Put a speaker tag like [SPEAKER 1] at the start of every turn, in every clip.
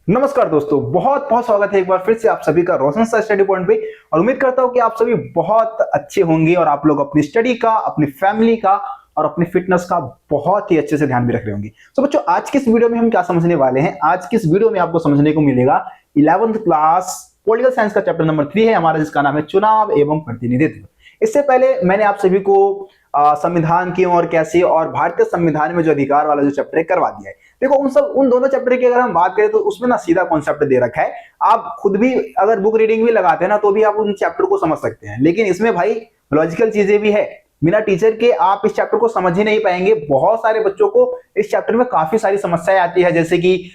[SPEAKER 1] नमस्कार दोस्तों, बहुत बहुत स्वागत है एक बार फिर से आप सभी का रोशन सर स्टडी पॉइंट पे। और उम्मीद करता हूं कि आप सभी बहुत अच्छे होंगे और आप लोग अपनी स्टडी का, अपनी फैमिली का और अपनी फिटनेस का बहुत ही अच्छे से ध्यान भी रख रहे होंगे। तो बच्चों, आज की इस वीडियो में हम क्या समझने वाले हैं? आज की इस वीडियो में आपको समझने को मिलेगा 11th क्लास पॉलिटिकल साइंस का चैप्टर नंबर 3 है हमारा, जिसका नाम है चुनाव एवं प्रतिनिधित्व। इससे पहले मैंने आप सभी को संविधान क्यों और कैसे और भारतीय संविधान में जो अधिकार वाला जो चैप्टर है करवा दिया है। देखो, उन दोनों चैप्टर की अगर हम बात करें तो उसमें ना सीधा कॉन्सेप्ट दे रखा है। आप खुद भी अगर बुक रीडिंग भी लगाते हैं ना तो भी आप उन चैप्टर को समझ सकते हैं, लेकिन इसमें भाई लॉजिकल चीजें भी है। बिना टीचर के आप इस चैप्टर को समझ ही नहीं पाएंगे। बहुत सारे बच्चों को इस चैप्टर में काफी सारी समस्याएं आती है, जैसे कि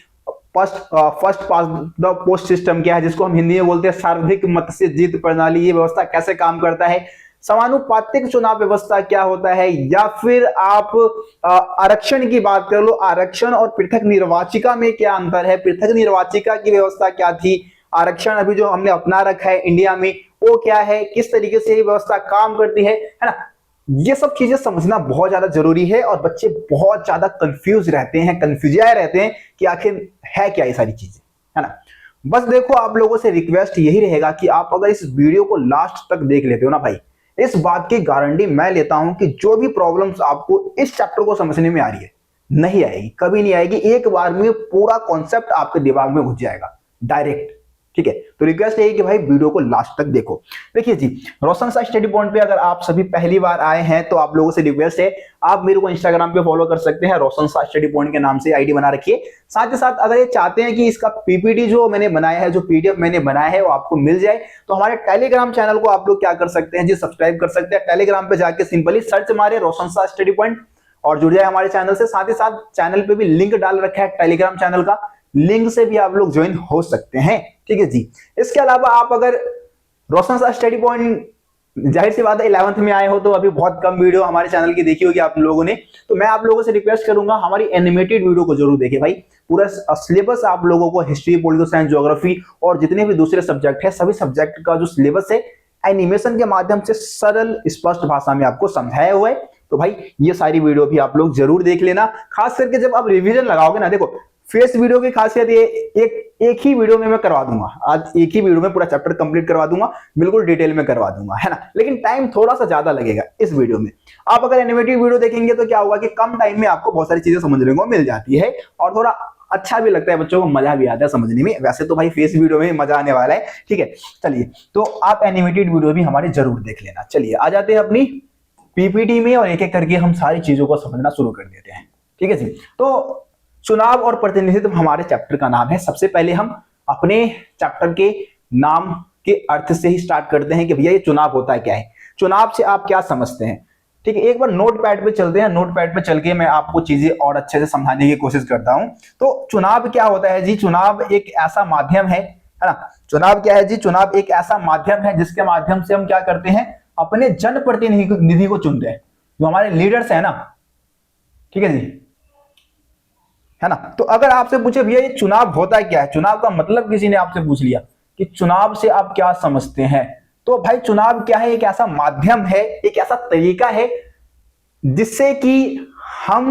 [SPEAKER 1] first pass the post system क्या है, जिसको हम हिंदी में बोलते हैं सर्वाधिक मत से जीत प्रणाली। ये व्यवस्था कैसे काम करता है? समानुपातिक चुनाव व्यवस्था क्या होता है? या फिर आप आरक्षण की बात कर लो, आरक्षण और पृथक निर्वाचिका में क्या अंतर है? पृथक निर्वाचिका की व्यवस्था क्या थी? आरक्षण अभी जो हमने अपना रखा है इंडिया में वो क्या है? किस तरीके से ये व्यवस्था काम करती है ना? ये सब चीजें समझना बहुत ज्यादा जरूरी है और बच्चे बहुत ज्यादा कंफ्यूज रहते हैं, कंफ्यूजिया रहते हैं कि आखिर है क्या ये सारी चीजें, है ना। बस देखो, आप लोगों से रिक्वेस्ट यही रहेगा कि आप अगर इस वीडियो को लास्ट तक देख लेते हो ना भाई, इस बात की गारंटी मैं लेता हूं कि जो भी प्रॉब्लम्स आपको इस चैप्टर को समझने में आ रही है, नहीं आएगी, कभी नहीं आएगी। एक बार में पूरा कॉन्सेप्ट आपके दिमाग में घुस जाएगा डायरेक्ट। ठीक है, तो रिक्वेस्ट है कि भाई वीडियो को लास्ट तक देखो। देखिए जी, रोशन सा स्टडी पॉइंट पे अगर आप सभी पहली बार आए हैं तो आप लोगों से रिक्वेस्ट है, आप मेरे को इंस्टाग्राम पे फॉलो कर सकते हैं, रोशन सा स्टडी पॉइंट के नाम से आईडी बना रखिए। साथ ही साथ अगर ये चाहते हैं कि इसका पीपीटी जो मैंने बनाया है, जो पीडीएफ मैंने बनाया है, वो आपको मिल जाए, तो हमारे टेलीग्राम चैनल को आप लोग क्या कर सकते हैं जी, सब्सक्राइब कर सकते हैं। टेलीग्राम पे जाके सिंपली सर्च मारे रोशन सा स्टडी पॉइंट और जुड़ जाए हमारे चैनल से। साथ ही साथ चैनल पे भी लिंक डाल रखा है टेलीग्राम चैनल का, लिंक से भी आप लोग ज्वाइन हो सकते हैं। ठीक है जी। इसके अलावा आप अगर रोशन सा स्टडी पॉइंट, जाहिर सी बात है 11th में आए हो तो अभी बहुत कम वीडियो हमारे चैनल की देखी होगी आप लोगों ने, तो मैं आप लोगों से रिक्वेस्ट करूंगा हमारी एनिमेटेड वीडियो को जरूर देखिए भाई। पूरा सिलेबस आप लोगों को हिस्ट्री, पॉलिटिकल साइंस, ज्योग्राफी और जितने भी दूसरे सब्जेक्ट है, सभी सब्जेक्ट का जो सिलेबस है एनिमेशन के माध्यम से सरल स्पष्ट भाषा में आपको समझाया हुआ है। तो भाई ये सारी वीडियो भी आप लोग जरूर देख लेना। खास करके जब आप रिवीजन लगाओगे ना, देखो फेस वीडियो की खासियत ये एक ही वीडियो में मैं करवा दूंगा, आज एक ही वीडियो में पूरा चैप्टर कंप्लीट करवा दूंगा, बिल्कुल डिटेल में करवा दूंगा, है ना। लेकिन टाइम थोड़ा सा ज्यादा लगेगा इस वीडियो में। आप अगर एनिमेटेड वीडियो देखेंगे तो क्या होगा कि कम टाइम में आपको बहुत सारी चीजें समझने को मिल जाती है और थोड़ा अच्छा भी लगता है, बच्चों को मजा भी आता है समझने में। वैसे तो भाई फेस वीडियो में मजा आने वाला है। ठीक है, चलिए, तो आप एनिमेटेड वीडियो भी हमारे जरूर देख लेना। चलिए आ जाते हैं अपनी पीपीटी में और एक एक करके हम सारी चीजों को समझना शुरू कर देते हैं। ठीक है जी। तो चुनाव और प्रतिनिधित्व हमारे चैप्टर का नाम है। सबसे पहले हम अपने चैप्टर के नाम के अर्थ से ही स्टार्ट करते हैं कि भैया ये चुनाव होता है क्या है, चुनाव से आप क्या समझते हैं। ठीक है, एक बार नोट पैड पे चलते हैं, नोट पैड पे चल के मैं आपको चीजें और अच्छे से समझाने की कोशिश करता हूं। तो चुनाव क्या होता है जी? चुनाव एक ऐसा माध्यम है ना। चुनाव क्या है जी? चुनाव एक ऐसा माध्यम है जिसके माध्यम से हम क्या करते हैं, अपने जनप्रतिनिधि को चुनते हैं, जो हमारे लीडर्स है ना। ठीक है जी, है ना। तो अगर आपसे पूछे भैया ये चुनाव होता क्या है, चुनाव का मतलब किसी ने आपसे पूछ लिया कि चुनाव से आप क्या समझते हैं, तो भाई चुनाव क्या है? एक ऐसा माध्यम है, एक ऐसा तरीका है जिससे कि हम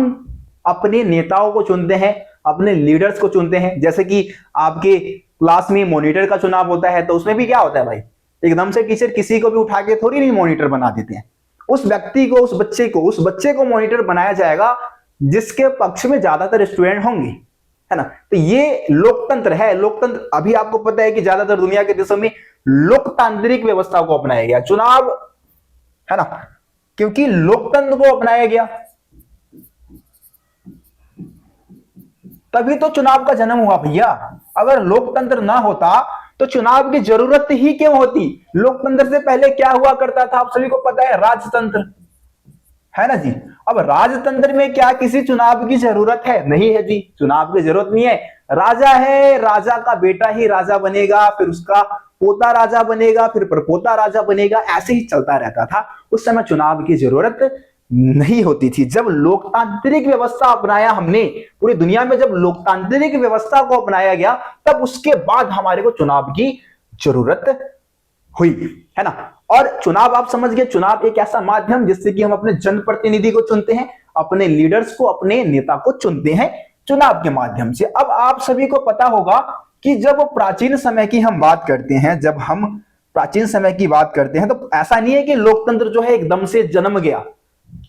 [SPEAKER 1] अपने नेताओं को चुनते हैं, अपने लीडर्स को चुनते हैं। जैसे कि आपके क्लास में मॉनिटर का चुनाव होता है, तो उसमें भी क्या होता है भाई, एकदम से टीचर किसी को भी उठा के थोड़ी नहीं मॉनिटर बना देते हैं। उस व्यक्ति को, उस बच्चे को मॉनिटर बनाया जाएगा जिसके पक्ष में ज्यादातर स्टूडेंट होंगे, है ना। तो ये लोकतंत्र है। लोकतंत्र, अभी आपको पता है कि ज्यादातर दुनिया के देशों में लोकतांत्रिक व्यवस्था को अपनाया गया चुनाव, है ना, क्योंकि लोकतंत्र को अपनाया गया तभी तो चुनाव का जन्म हुआ भैया। अगर लोकतंत्र ना होता तो चुनाव की जरूरत ही क्यों होती? लोकतंत्र से पहले क्या हुआ करता था आप सभी को पता है, राजतंत्र, है ना जी। अब राजतंत्र में क्या किसी चुनाव की जरूरत है? नहीं है जी, चुनाव की जरूरत नहीं है। राजा है, राजा का बेटा ही राजा बनेगा, फिर उसका पोता राजा बनेगा, फिर परपोता राजा बनेगा, ऐसे ही चलता रहता था। उस समय चुनाव की जरूरत नहीं होती थी। जब लोकतांत्रिक व्यवस्था अपनाया हमने पूरी दुनिया में, जब लोकतांत्रिक व्यवस्था को अपनाया गया, तब उसके बाद हमारे को चुनाव की जरूरत हुई, है ना। और चुनाव आप समझ गए, चुनाव एक ऐसा माध्यम जिससे कि हम अपने जनप्रतिनिधि को चुनते हैं, अपने लीडर्स को, अपने नेता को चुनते हैं चुनाव के माध्यम से। अब आप सभी को पता होगा कि जब प्राचीन समय की हम बात करते हैं, जब हम प्राचीन समय की बात करते हैं, तो ऐसा नहीं है कि लोकतंत्र जो है एकदम से जन्म गया।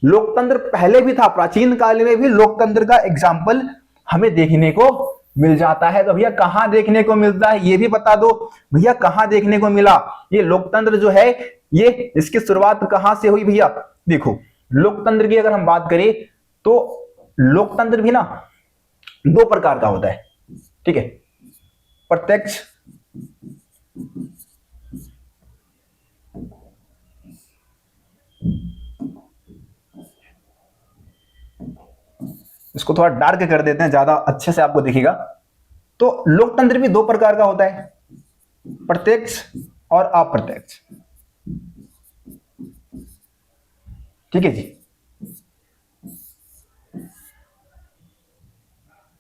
[SPEAKER 1] लोकतंत्र पहले भी था, प्राचीन काल में भी लोकतंत्र का एग्जाम्पल हमें देखने को मिल जाता है। तो भैया कहां देखने को मिलता है ये भी बता दो, भैया कहां देखने को मिला ये लोकतंत्र जो है, ये इसकी शुरुआत कहां से हुई भैया? देखो, लोकतंत्र की अगर हम बात करें तो लोकतंत्र भी ना दो प्रकार का होता है, ठीक है। प्रत्यक्ष इसको थोड़ा डार्क कर देते हैं, ज्यादा अच्छे से आपको दिखेगा। तो लोकतंत्र भी दो प्रकार का होता है, प्रत्यक्ष और अप्रत्यक्ष, ठीक है जी,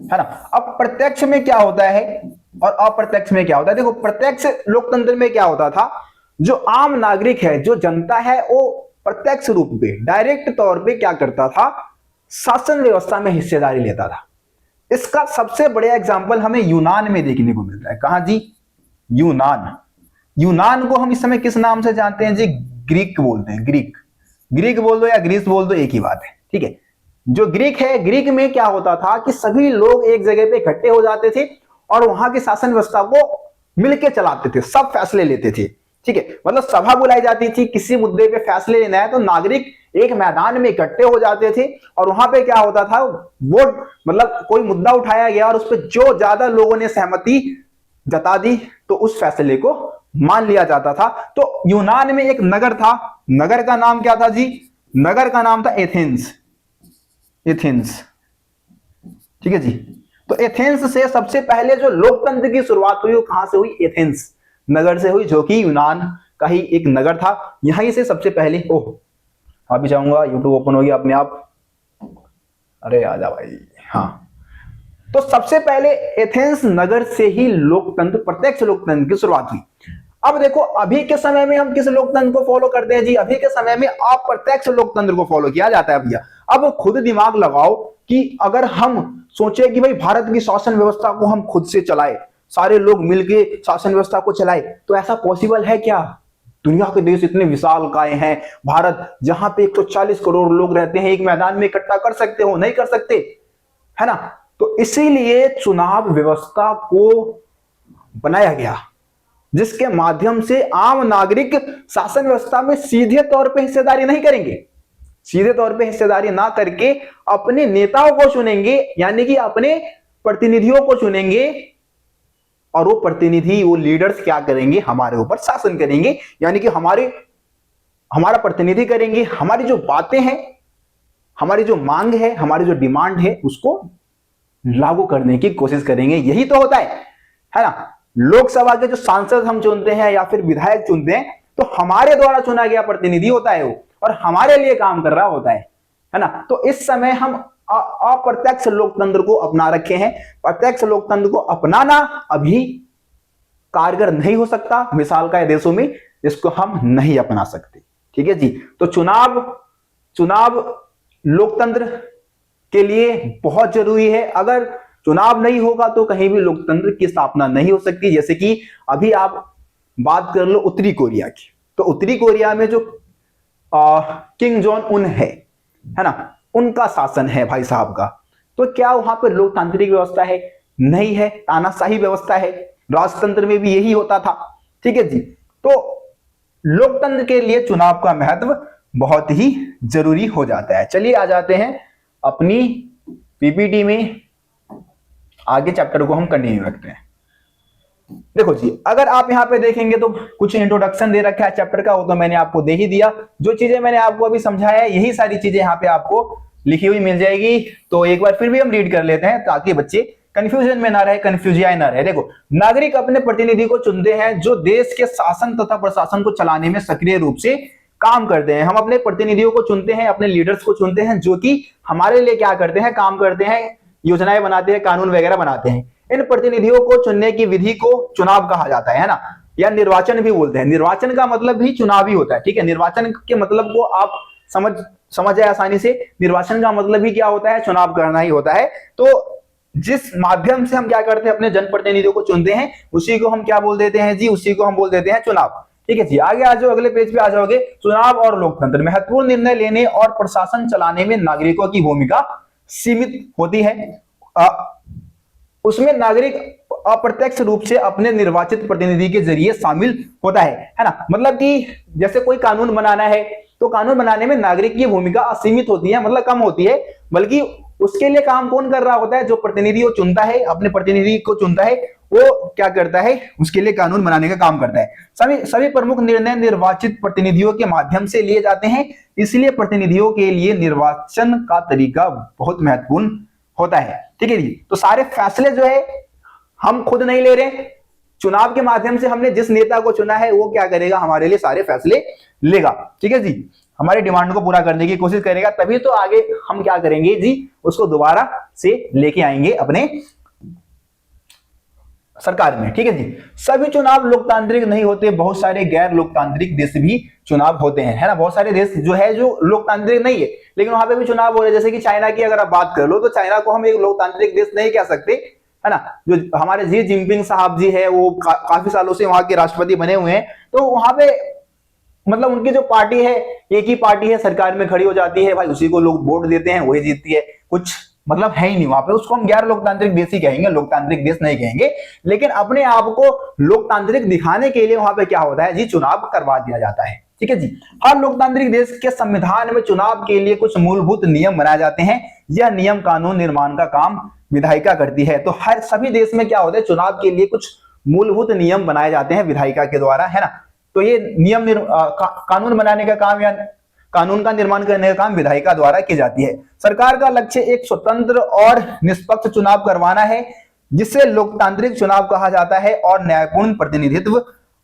[SPEAKER 1] है ना। अब प्रत्यक्ष में क्या होता है और अप्रत्यक्ष में क्या होता है? देखो, प्रत्यक्ष लोकतंत्र में क्या होता था, जो आम नागरिक है, जो जनता है, वो प्रत्यक्ष रूप पे डायरेक्ट तौर पे क्या करता था, शासन व्यवस्था में हिस्सेदारी लेता था। इसका सबसे बड़ा एग्जाम्पल हमें यूनान में देखने को मिलता है। कहां जी? यूनान। यूनान को हम इस समय किस नाम से जानते हैं जी? ग्रीक बोलते हैं, ग्रीक। ग्रीक बोल दो या ग्रीस बोल दो, एक ही बात है, ठीक है। जो ग्रीक है, ग्रीक में क्या होता था कि सभी लोग एक जगह पे इकट्ठे हो जाते थे और वहां की शासन व्यवस्था को मिलकर चलाते थे, सब फैसले लेते थे, ठीक है। मतलब सभा बुलाई जाती थी, किसी मुद्दे पे फैसले लेना है तो नागरिक एक मैदान में इकट्ठे हो जाते थे और वहां पे क्या होता था, वोट, मतलब कोई मुद्दा उठाया गया और उस पर जो ज्यादा लोगों ने सहमति जता दी तो उस फैसले को मान लिया जाता था। तो यूनान में एक नगर था, नगर का नाम क्या था जी? नगर का नाम था एथेंस। एथेंस, ठीक है जी। तो एथेंस से सबसे पहले जो लोकतंत्र की शुरुआत हुई वो कहां से हुई? एथेंस नगर से हुई, जो कि यूनान का ही एक नगर था। यहीं से सबसे पहले, ओह अभी जाऊंगा, यूट्यूब ओपन हो गया अपने आप, अरे आजा भाई, हाँ। तो सबसे पहले एथेंस नगर से ही लोकतंत्र, प्रत्यक्ष लोकतंत्र की शुरुआत हुई। अब देखो, अभी के समय में हम किस लोकतंत्र को फॉलो करते हैं जी? अभी के समय में अप्रत्यक्ष लोकतंत्र को फॉलो किया जाता है भैया। अब खुद दिमाग लगाओ कि अगर हम सोचे कि भाई भारत की शासन व्यवस्था को हम खुद से चलाए, सारे लोग मिलके शासन व्यवस्था को चलाए, तो ऐसा पॉसिबल है क्या? दुनिया के देश इतने विशालकाय हैं, भारत जहां पे 140 करोड़ लोग रहते हैं, एक मैदान में इकट्ठा कर सकते हो? नहीं कर सकते, है ना। तो इसीलिए चुनाव व्यवस्था को बनाया गया, जिसके माध्यम से आम नागरिक शासन व्यवस्था में सीधे तौर पे हिस्सेदारी नहीं करेंगे, सीधे तौर पे हिस्सेदारी ना करके अपने नेताओं को चुनेंगे, यानी कि अपने प्रतिनिधियों को चुनेंगे, और वो प्रतिनिधि, वो लीडर्स क्या करेंगे? हमारे ऊपर शासन करेंगे, यानी कि हमारा प्रतिनिधि करेंगे, हमारी जो बातें हैं, हमारी जो मांग है, हमारी जो डिमांड है, उसको लागू करने की कोशिश करेंगे। यही तो होता है ना। लोकसभा के जो सांसद हम चुनते हैं या फिर विधायक चुनते हैं, तो हमारे द्वारा चुना गया प्रतिनिधि होता है वो, और हमारे लिए काम कर रहा होता है ना। तो इस समय हम अप्रत्यक्ष लोकतंत्र को अपना रखे हैं। प्रत्यक्ष लोकतंत्र को अपनाना अभी कारगर नहीं हो सकता, विशालकाय देशों में इसको हम नहीं अपना सकते, ठीक है जी। तो चुनाव लोकतंत्र के लिए बहुत जरूरी है। अगर चुनाव नहीं होगा तो कहीं भी लोकतंत्र की स्थापना नहीं हो सकती। जैसे कि अभी आप बात कर लो उत्तरी कोरिया की, तो उत्तरी कोरिया में जो किंग जोंग उन है ना, उनका शासन है भाई साहब का। तो क्या वहां पर लोकतांत्रिक व्यवस्था है? नहीं है, तानाशाही व्यवस्था है। राजतंत्र में भी यही होता था, ठीक है जी। तो लोकतंत्र के लिए चुनाव का महत्व बहुत ही जरूरी हो जाता है। चलिए आ जाते हैं अपनी पीपीटी में, आगे चैप्टर को हम कंटिन्यू रखते हैं। देखो जी, अगर आप यहां पे देखेंगे तो कुछ इंट्रोडक्शन दे रखा है चैप्टर का, वो तो मैंने आपको दे ही दिया। जो चीजें मैंने आपको अभी समझाया है, यही सारी चीजें यहाँ पे आपको लिखी हुई मिल जाएगी। तो एक बार फिर भी हम रीड कर लेते हैं ताकि बच्चे कंफ्यूजन में ना रहे, कंफ्यूजिया ना रहे। देखो, नागरिक अपने प्रतिनिधि को चुनते हैं जो देश के शासन तथा प्रशासन को चलाने में सक्रिय रूप से काम करते हैं। हम अपने प्रतिनिधियों को चुनते हैं, अपने लीडर्स को चुनते हैं, जो कि हमारे लिए क्या करते हैं? काम करते हैं, योजनाएं बनाते हैं, कानून वगैरह बनाते हैं। इन प्रतिनिधियों को चुनने की विधि को चुनाव कहा जाता है ना, या निर्वाचन भी बोलते हैं। निर्वाचन का मतलब भी चुनाव ही होता है, ठीक है। निर्वाचन के मतलब को आप समझ जाए आसानी से। निर्वाचन का मतलब ही क्या होता है? चुनाव करना ही होता है। तो जिस माध्यम से हम क्या करते हैं, अपने जनप्रतिनिधियों को चुनते हैं, उसी को हम क्या बोल देते हैं जी, उसी को हम बोल देते हैं चुनाव। ठीक है जी, आगे आ जाओ, अगले पेज पे आ जाओगे। चुनाव और लोकतंत्र, महत्वपूर्ण निर्णय लेने और प्रशासन चलाने में नागरिकों की भूमिका सीमित होती है। उसमें नागरिक अप्रत्यक्ष रूप से अपने निर्वाचित प्रतिनिधि के जरिए शामिल होता है ना। मतलब कि जैसे कोई कानून बनाना है तो कानून बनाने में नागरिक की भूमिका असीमित होती है, मतलब कम होती है, बल्कि उसके लिए काम कौन कर रहा होता है, जो प्रतिनिधि वो चुनता है, अपने प्रतिनिधि को चुनता है, वो क्या करता है, उसके लिए कानून बनाने का काम करता है। सभी प्रमुख निर्णय निर्वाचित प्रतिनिधियों के माध्यम से लिए जाते हैं, इसलिए प्रतिनिधियों के लिए निर्वाचन का तरीका बहुत महत्वपूर्ण होता है। ठीक है जी, तो सारे फैसले जो है हम खुद नहीं ले रहे, चुनाव के माध्यम से हमने जिस नेता को चुना है वो क्या करेगा, हमारे लिए सारे फैसले लेगा। ठीक है जी, हमारी डिमांड को पूरा करने की कोशिश करेगा, तभी तो आगे हम क्या करेंगे जी, उसको दोबारा से लेके आएंगे अपने सरकार में। ठीक है जी, सभी चुनाव लोकतांत्रिक नहीं होते, बहुत सारे गैर लोकतांत्रिक देश भी चुनाव होते हैं, है ना। बहुत सारे देश जो है जो लोकतांत्रिक नहीं है लेकिन वहां पे भी चुनाव हो रहे हैं, जैसे कि चाइना की अगर आप बात कर लो तो चाइना को हम एक लोकतांत्रिक देश नहीं कह सकते, है ना। जो हमारे जी जिनपिंग साहब जी है वो काफी सालों से वहां के राष्ट्रपति बने हुए हैं, तो वहां पे मतलब उनकी जो पार्टी है, एक ही पार्टी है, सरकार में खड़ी हो जाती है भाई, उसी को लोग वोट देते हैं, वही जीतती है, कुछ मतलब है ही नहीं वहां पे। उसको हम गैर लोकतांत्रिक देश ही कहेंगे, लोकतांत्रिक देश नहीं कहेंगे। लेकिन अपने आप को लोकतांत्रिक दिखाने के लिए वहां पे क्या होता है जी, चुनाव करवा दिया जाता है। ठीक है जी, हर लोकतांत्रिक देश के संविधान में चुनाव के लिए कुछ मूलभूत नियम बनाए जाते हैं, यह नियम कानून निर्माण का काम विधायिका करती है। तो हर सभी देश में क्या होता है, चुनाव के लिए कुछ मूलभूत नियम बनाए जाते हैं विधायिका के द्वारा, है ना। तो ये नियम कानून बनाने का काम या कानून का निर्माण करने का काम विधायिका द्वारा की जाती है। सरकार का लक्ष्य एक स्वतंत्र और निष्पक्ष चुनाव करवाना है, जिसे लोकतांत्रिक चुनाव कहा जाता है, और न्यायपूर्ण प्रतिनिधित्व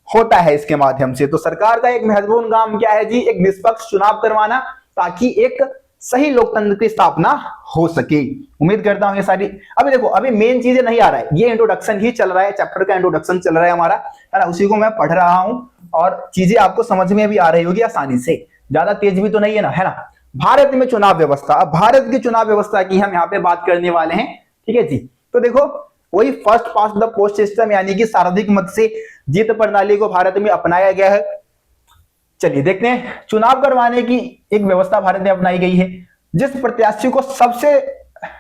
[SPEAKER 1] होता है इसके माध्यम से। तो सरकार का एक महत्वपूर्ण काम क्या है जी, एक निष्पक्ष चुनाव करवाना, ताकि एक सही लोकतंत्र की स्थापना हो सके। उम्मीद करता हूं ये सारी, अभी देखो अभी मेन चीजें नहीं आ रहा है, ये इंट्रोडक्शन ही चल रहा है, चैप्टर का इंट्रोडक्शन चल रहा है हमारा, है ना, उसी को मैं पढ़ रहा हूं और चीजें आपको समझ में भी आ रही होगी आसानी से, ज्यादा तेज भी तो नहीं है ना, है ना। भारत में चुनाव व्यवस्था, अब भारत की चुनाव व्यवस्था की हम यहाँ पे बात करने वाले हैं। ठीक है जी, तो देखो वही first past the post system यानी कि सर्वाधिक मत से जीत प्रणाली को भारत में अपनाया गया है। चलिए देखते हैं, चुनाव करवाने की एक व्यवस्था भारत में अपनाई गई है। जिस प्रत्याशी को सबसे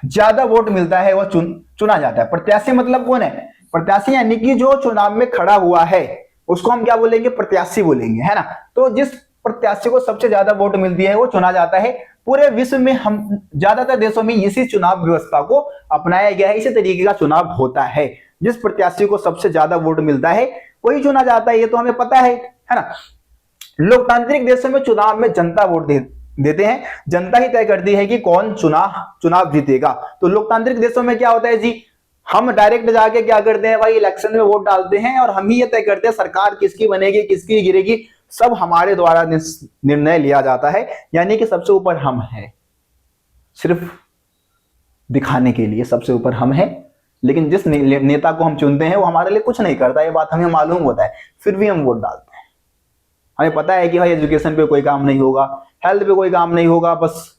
[SPEAKER 1] ज्यादा वोट मिलता है वह चुना जाता है। प्रत्याशी मतलब कौन है, प्रत्याशी यानी कि जो चुनाव में खड़ा हुआ है उसको हम क्या बोलेंगे, प्रत्याशी बोलेंगे, है ना। तो जिस प्रत्याशी को सबसे ज्यादा वोट मिलती है वो चुना जाता है। पूरे विश्व में हम ज्यादातर देशों में इसी चुनाव व्यवस्था को अपनाया गया है, इसी तरीके का चुनाव होता है। जिस प्रत्याशी को सबसे ज्यादा वोट मिलता है वही चुना जाता है, ये तो हमें पता है ना। लोकतांत्रिक देशों में चुनाव में जनता वोट देते हैं, जनता ही तय करती है कि कौन चुनाव जीतेगा। तो लोकतांत्रिक देशों में क्या होता है जी, हम डायरेक्ट जाके क्या करते हैं भाई, इलेक्शन में वोट डालते हैं और हम ही ये तय करते हैं सरकार किसकी बनेगी किसकी गिरेगी, सब हमारे द्वारा निर्णय लिया जाता है। यानी कि सबसे ऊपर हम हैं, सिर्फ दिखाने के लिए सबसे ऊपर हम हैं, लेकिन जिस नेता को हम चुनते हैं वो हमारे लिए कुछ नहीं करता, ये बात हमें मालूम होता है, फिर भी हम वोट डालते हैं। हमें पता है कि भाई एजुकेशन पे कोई काम नहीं होगा, हेल्थ पे कोई काम नहीं होगा, बस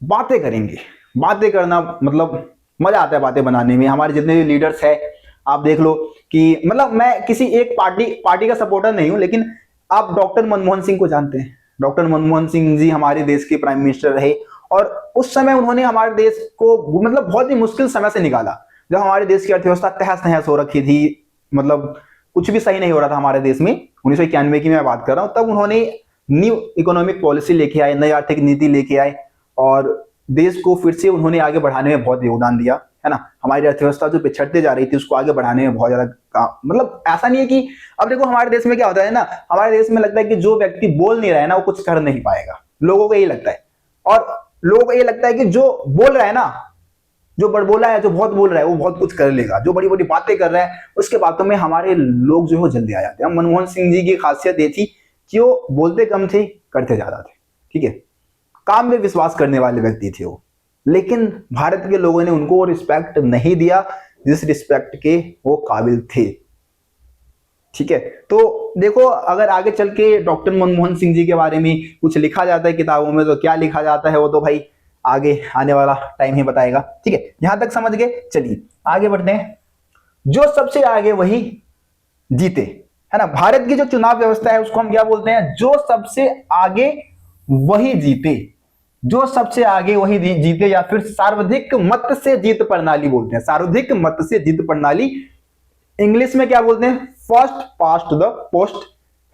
[SPEAKER 1] बातें करेंगे। बातें करना मतलब मजा आता है बातें बनाने में। हमारे जितने भी लीडर्स हैं आप देख लो कि मतलब मैं किसी एक पार्टी का सपोर्टर नहीं हूं, लेकिन आप डॉक्टर मनमोहन सिंह को जानते हैं। डॉक्टर मनमोहन सिंह जी हमारे देश के प्राइम मिनिस्टर रहे और उस समय उन्होंने हमारे देश को मतलब बहुत ही मुश्किल समय से निकाला, जब हमारे देश की अर्थव्यवस्था तहस नहस हो रखी थी, मतलब कुछ भी सही नहीं हो रहा था हमारे देश में। 1991 की मैं बात कर रहा हूं, तब उन्होंने न्यू इकोनॉमिक पॉलिसी लेके आए, नई आर्थिक नीति लेके आए और देश को फिर से उन्होंने आगे बढ़ाने में बहुत योगदान दिया, है ना। हमारी अर्थव्यवस्था जो पिछड़ते जा रही थी उसको आगे बढ़ाने में बहुत ज्यादा मतलब ऐसा नहीं है कि अब देखो हमारे देश में क्या होता है ना, हमारे देश में लगता है कि जो व्यक्ति बोल नहीं रहा है ना वो कुछ कर नहीं पाएगा, लोगों को यही लगता है। और लोगों को ये लगता है कि जो बोल रहा है ना, जो बड़बोला है, जो बहुत बोल रहा है वो बहुत कुछ कर लेगा, जो बड़ी बड़ी बातें कर रहा है उसके बातों में हमारे लोग जो है जल्दी आ जाते हैं। मनमोहन सिंह जी की खासियत ये थी कि वो बोलते कम थे, करते ज्यादा थे। ठीक है, काम में विश्वास करने वाले व्यक्ति थे वो, लेकिन भारत के लोगों ने उनको वो रिस्पेक्ट नहीं दिया जिस रिस्पेक्ट के वो काबिल थे। ठीक है, तो देखो अगर आगे चल के डॉक्टर मनमोहन सिंह जी के बारे में कुछ लिखा जाता है किताबों में, तो क्या लिखा जाता है वो तो भाई आगे आने वाला टाइम ही बताएगा। ठीक है, यहां तक समझ गए। चलिए आगे बढ़ते हैं। जो सबसे आगे वही जीते, है ना। भारत की जो चुनाव व्यवस्था है उसको हम क्या बोलते हैं, जो सबसे आगे वही जीते। जो सबसे आगे वही जीते, या फिर सर्वाधिक मत से जीत प्रणाली बोलते हैं। सर्वाधिक मत से जीत प्रणाली, इंग्लिश में क्या बोलते हैं, first past the post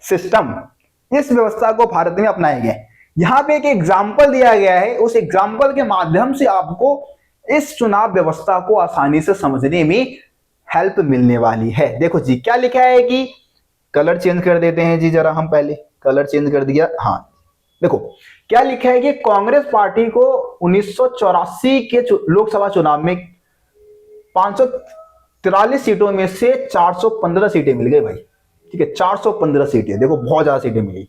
[SPEAKER 1] system. इस व्यवस्था को भारत में अपनाया गया है। यहां पे एक एग्जाम्पल दिया गया है, उस एग्जाम्पल के माध्यम से आपको इस चुनाव व्यवस्था को आसानी से समझने में हेल्प मिलने वाली है। देखो जी क्या लिखा है कि, कलर चेंज कर देते हैं जी जरा, हम पहले कलर चेंज कर दिया। हाँ देखो क्या लिखा है कि कांग्रेस पार्टी को 1984 के लोकसभा चुनाव में 543 सीटों में से 415 सीटें मिल गई भाई। ठीक है, 415 सीटें, देखो बहुत ज्यादा सीटें मिली।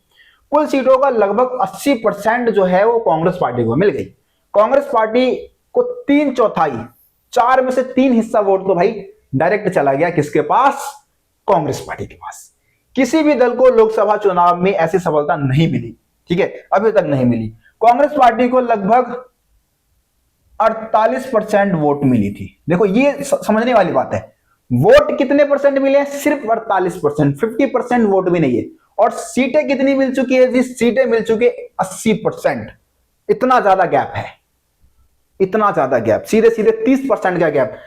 [SPEAKER 1] कुल सीटों का लगभग 80% जो है वो कांग्रेस पार्टी को मिल गई। कांग्रेस पार्टी को 3/4, 4 में से 3 हिस्सा वोट तो भाई डायरेक्ट चला गया किसके पास, कांग्रेस पार्टी के पास। किसी भी दल को लोकसभा चुनाव में ऐसी सफलता नहीं मिली। ठीक है, अभी तक नहीं मिली। कांग्रेस पार्टी को लगभग 48% वोट मिली थी। देखो ये समझने वाली बात है, वोट कितने परसेंट मिले, सिर्फ 48%, 50% वोट भी नहीं है। और सीटें कितनी मिल चुकी है जी, सीटें मिल चुकी है 80%। इतना ज्यादा गैप है, इतना ज्यादा गैप, सीधे सीधे 30% का गैप।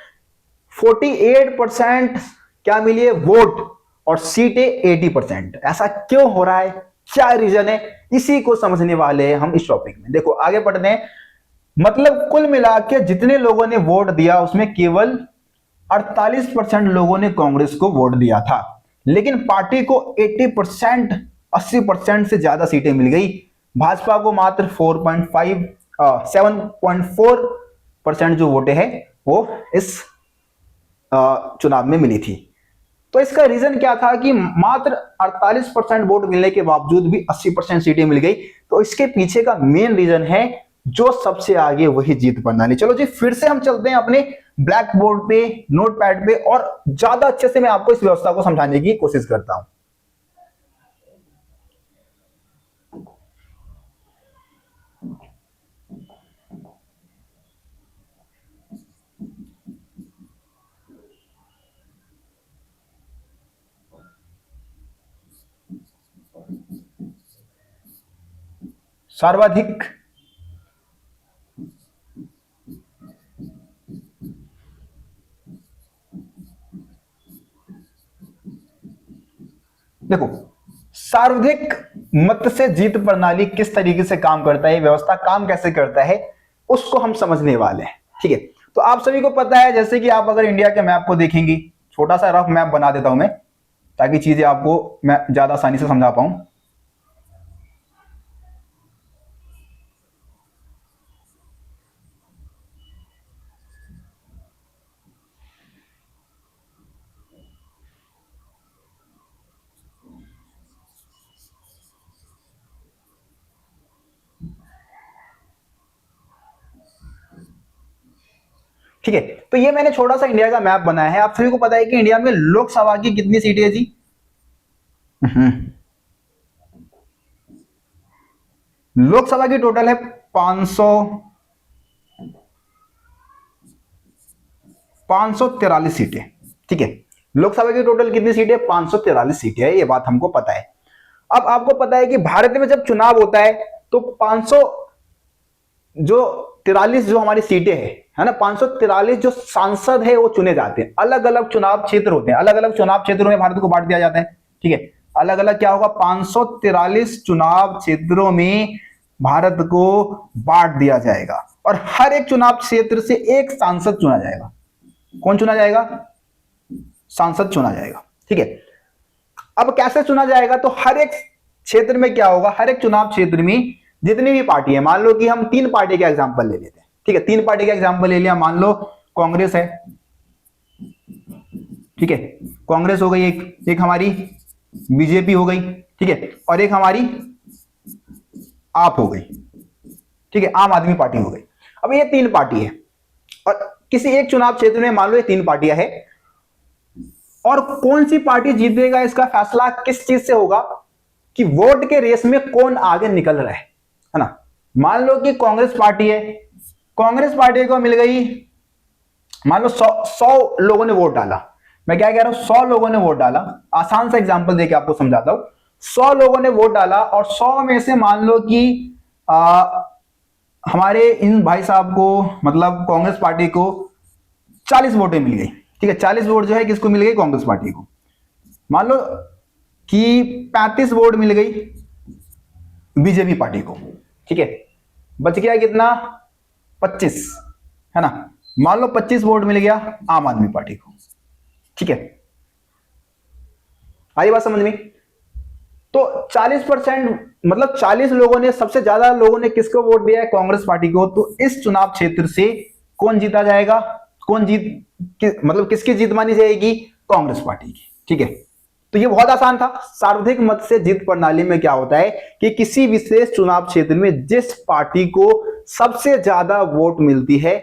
[SPEAKER 1] 48% क्या मिली है वोट, और सीटें 80%। ऐसा क्यों हो रहा है, क्या रीजन है, इसी को समझने वाले हैं हम इस टॉपिक में। देखो आगे पढ़ते हैं। मतलब कुल मिला के जितने लोगों ने वोट दिया उसमें केवल 48% लोगों ने कांग्रेस को वोट दिया था, लेकिन पार्टी को 80%, 80% से ज्यादा सीटें मिल गई। भाजपा को मात्र 7.4% जो वोटें हैं वो इस चुनाव में मिली थी। तो इसका रीजन क्या था कि मात्र 48% वोट मिलने के बावजूद भी 80% सीटें मिल गई। तो इसके पीछे का मेन रीजन है जो सबसे आगे वही जीत प्रणाली। चलो जी फिर से हम चलते हैं अपने ब्लैक बोर्ड पे, नोटपैड पे, और ज्यादा अच्छे से मैं आपको इस व्यवस्था को समझाने की कोशिश करता हूं। सर्वाधिक देखो सर्वाधिक मत से जीत प्रणाली किस तरीके से काम करता है, व्यवस्था काम कैसे करता है, उसको हम समझने वाले हैं। ठीक है, तो आप सभी को पता है, जैसे कि आप अगर इंडिया के मैप को देखेंगे, छोटा सा रफ मैप बना देता हूं मैं ताकि चीजें आपको मैं ज्यादा आसानी से समझा पाऊं। ठीक है, तो ये मैंने छोटा सा इंडिया का मैप बनाया है। आप सभी को पता है कि इंडिया में लोकसभा की कितनी सीटें है जी, लोकसभा की टोटल है 543 सीटें। ठीक है, लोकसभा की टोटल कितनी सीटें, 543 सीटें है, ये बात हमको पता है। अब आपको पता है कि भारत में जब चुनाव होता है तो 500 जो 43 जो हमारी सीटें है ना, 543 जो सांसद है वो चुने जाते हैं। अलग अलग चुनाव क्षेत्र होते हैं, अलग अलग चुनाव क्षेत्रों में भारत को बांट दिया जाता है। ठीक है, अलग अलग क्या होगा, 543 चुनाव क्षेत्रों में भारत को बांट दिया जाएगा, और हर एक चुनाव क्षेत्र से एक सांसद चुना जाएगा। कौन चुना जाएगा, सांसद चुना जाएगा। ठीक है, अब कैसे चुना जाएगा, तो हर एक क्षेत्र में क्या होगा, हर एक चुनाव क्षेत्र में जितनी भी पार्टी है, मान लो कि हम 3 पार्टी का एग्जांपल ले लेते हैं। ठीक है, 3 पार्टी का एग्जांपल ले लिया, मान लो कांग्रेस है। ठीक है, कांग्रेस हो गई, एक हमारी बीजेपी हो गई। ठीक है, और एक हमारी आप हो गई। ठीक है, आम आदमी पार्टी हो गई। अब ये 3 पार्टी है, और किसी एक चुनाव क्षेत्र में मान लो ये 3 पार्टियां है, और कौन सी पार्टी जीतेगा इसका फैसला किस चीज से होगा, कि वोट के रेस में कौन आगे निकल रहा है ना। मान लो कि कांग्रेस पार्टी है, कांग्रेस पार्टी को मिल गई, मान लो 100 लोगों ने वोट डाला, मैं क्या कह रहा हूं, 100 लोगों ने वोट डाला, आसान सा एग्जांपल देके आपको समझाता हूं। 100 लोगों ने वोट डाला और 100 में से मान लो कि हमारे इन भाई साहब को, मतलब कांग्रेस पार्टी को 40 वोटें मिल गई, ठीक है। 40 वोट जो है किसको मिल गई, कांग्रेस पार्टी को। मान लो कि 35 वोट मिल गई बीजेपी पार्टी को, ठीक है। बच गया कितना, 25, है ना। मान लो 25 वोट मिल गया आम आदमी पार्टी को, ठीक है। आई बात समझ में। तो 40%, मतलब 40 लोगों ने, सबसे ज्यादा लोगों ने किसको वोट दिया है, कांग्रेस पार्टी को। तो इस चुनाव क्षेत्र से कौन जीता जाएगा, कौन मतलब किसकी जीत मानी जाएगी, कांग्रेस पार्टी की, ठीक है। तो ये बहुत आसान था। सार्वधिक मत से जीत प्रणाली में क्या होता है कि किसी विशेष चुनाव क्षेत्र में जिस पार्टी को सबसे ज्यादा वोट मिलती है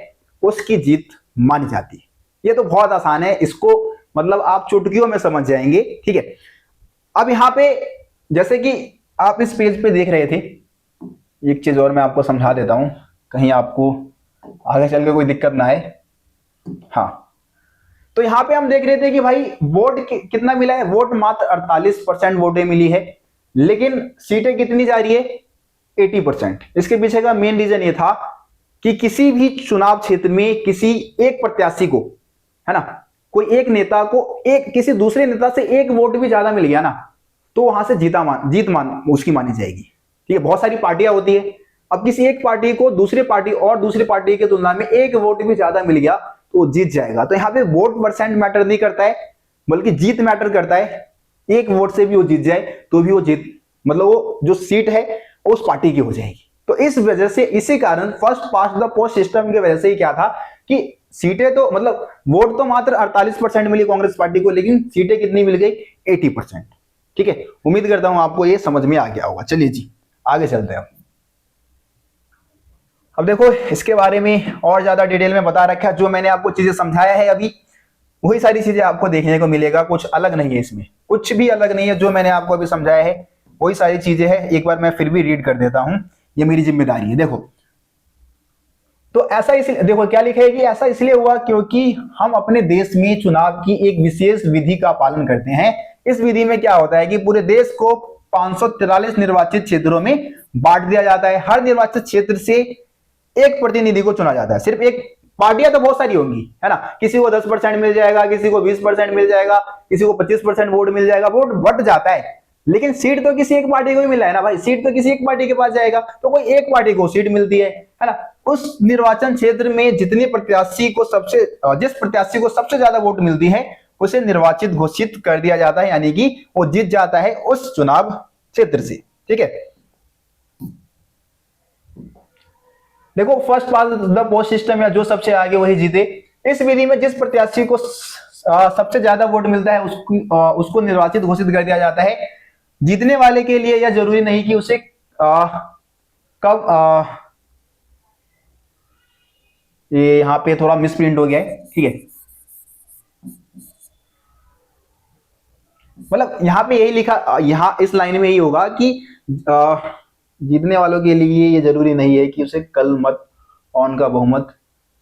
[SPEAKER 1] उसकी जीत मानी जाती है। ये तो बहुत आसान है, इसको मतलब आप चुटकियों में समझ जाएंगे, ठीक है। अब यहां पे जैसे कि आप इस पेज पे देख रहे थे, एक चीज और मैं आपको समझा देता हूं, कहीं आपको आगे चल के कोई दिक्कत ना आए। हाँ, तो यहां पे हम देख रहे थे कि भाई वोट कितना मिला है, वोट मात्र 48% वोटें मिली है, लेकिन सीटें कितनी जा रही है, 80%। इसके पीछे का मेन रीजन ये था कि किसी भी चुनाव क्षेत्र में किसी एक प्रत्याशी को, है ना, कोई एक नेता को किसी दूसरे नेता से एक वोट भी ज्यादा मिल गया ना, तो वहां से जीत उसकी मानी जाएगी, ठीक है। बहुत सारी पार्टियां होती है, अब किसी एक पार्टी को दूसरी पार्टी की तुलना में एक वोट भी ज्यादा मिल गया तो वो जीत जाएगा। तो यहाँ पे वोट परसेंट मैटर नहीं करता है, बल्कि जीत मैटर करता है। एक वोट से भी वो जीत जाए तो भी वो जीत, मतलब वो जो सीट है उस पार्टी की हो जाएगी। तो इस वजह से, इसी कारण first past the post system की वजह से ही क्या था कि सीटें तो, मतलब वोट तो मात्र 48% मिली कांग्रेस पार्टी को, लेकिन सीटें कितनी मिल गई, 80%, ठीक है। उम्मीद करता हूं आपको ये समझ में आ गया होगा। चलिए जी आगे चलते हैं। अब देखो इसके बारे में और ज्यादा डिटेल में बता रखा है, जो मैंने आपको चीजें समझाया है अभी वही सारी चीजें आपको देखने को मिलेगा, कुछ अलग नहीं है, इसमें कुछ भी अलग नहीं है। जो मैंने आपको अभी समझाया है वही सारी चीजें हैं। एक बार मैं फिर भी रीड कर देता हूं, ये मेरी जिम्मेदारी है। देखो, तो ऐसा इसलिए, देखो क्या लिखा है कि ऐसा इसलिए हुआ क्योंकि हम अपने देश में चुनाव की एक विशेष विधि का पालन करते हैं। इस विधि में क्या होता है कि पूरे देश को 543 निर्वाचित क्षेत्रों में बांट दिया जाता है। हर निर्वाचित क्षेत्र से एक प्रतिनिधि को चुना जाता है। सिर्फ एक, पार्टियां तो बहुत सारी होंगी, है ना, किसी को 10% मिल जाएगा, किसी को 20% मिल जाएगा, किसी को 25% वोट मिल जाएगा, वोट बट जाता है, लेकिन सीट तो किसी एक पार्टी को ही मिला है ना भाई, सीट तो किसी एक पार्टी के पास जाएगा, तो कोई एक पार्टी को सीट मिलती है ना। उस निर्वाचन क्षेत्र में जिस प्रत्याशी को सबसे ज्यादा वोट मिलती है उसे निर्वाचित घोषित कर दिया जाता है, यानी कि वो जीत जाता है उस चुनाव क्षेत्र से, ठीक है। देखो first pass the post system, या जो सबसे आगे वही जीते। इस विधि में जिस प्रत्याशी को सबसे ज्यादा वोट मिलता है उसको निर्वाचित घोषित कर दिया जाता है। जीतने वाले के लिए यह जरूरी नहीं कि उसे कब ये यहां पे थोड़ा मिसप्रिंट हो गया है, ठीक है। मतलब यहां पे यही लिखा, यहां इस लाइन में यही होगा कि जीतने वालों के लिए ये जरूरी नहीं है कि उसे कल मत ऑन का बहुमत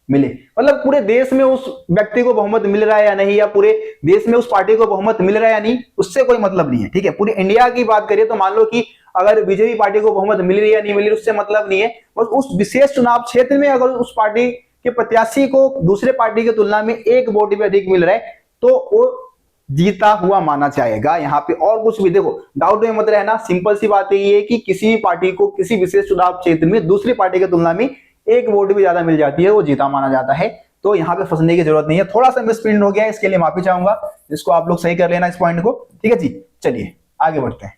[SPEAKER 1] मिले। मतलब पूरे देश में उस व्यक्ति को बहुमत मिल रहा है या नहीं, या पूरे देश में उस पार्टी को बहुमत मिल रहा है या नहीं, उससे कोई मतलब नहीं है, ठीक है। पूरी इंडिया की बात करिए तो मान लो कि अगर बीजेपी पार्टी को बहुमत मिल रही है या नहीं मिल रही, उससे मतलब नहीं है। बस उस विशेष चुनाव क्षेत्र में अगर उस पार्टी के प्रत्याशी को दूसरे पार्टी की तुलना में एक वोट भी अधिक मिल रहा है तो वो जीता हुआ माना जाएगा। यहाँ पे और कुछ भी, देखो डाउट में मत रहना, सिंपल सी बात ये है कि किसी भी पार्टी को किसी विशेष चुनाव क्षेत्र में दूसरी पार्टी की तुलना में एक वोट भी ज्यादा मिल जाती है, वो जीता माना जाता है। तो यहाँ पे फंसने की जरूरत नहीं है। थोड़ा सा मिसप्रिंट हो गया है, इसके लिए माफी चाहूंगा, इसको आप लोग सही कर लेना इस पॉइंट को, ठीक है जी। चलिए आगे बढ़ते हैं।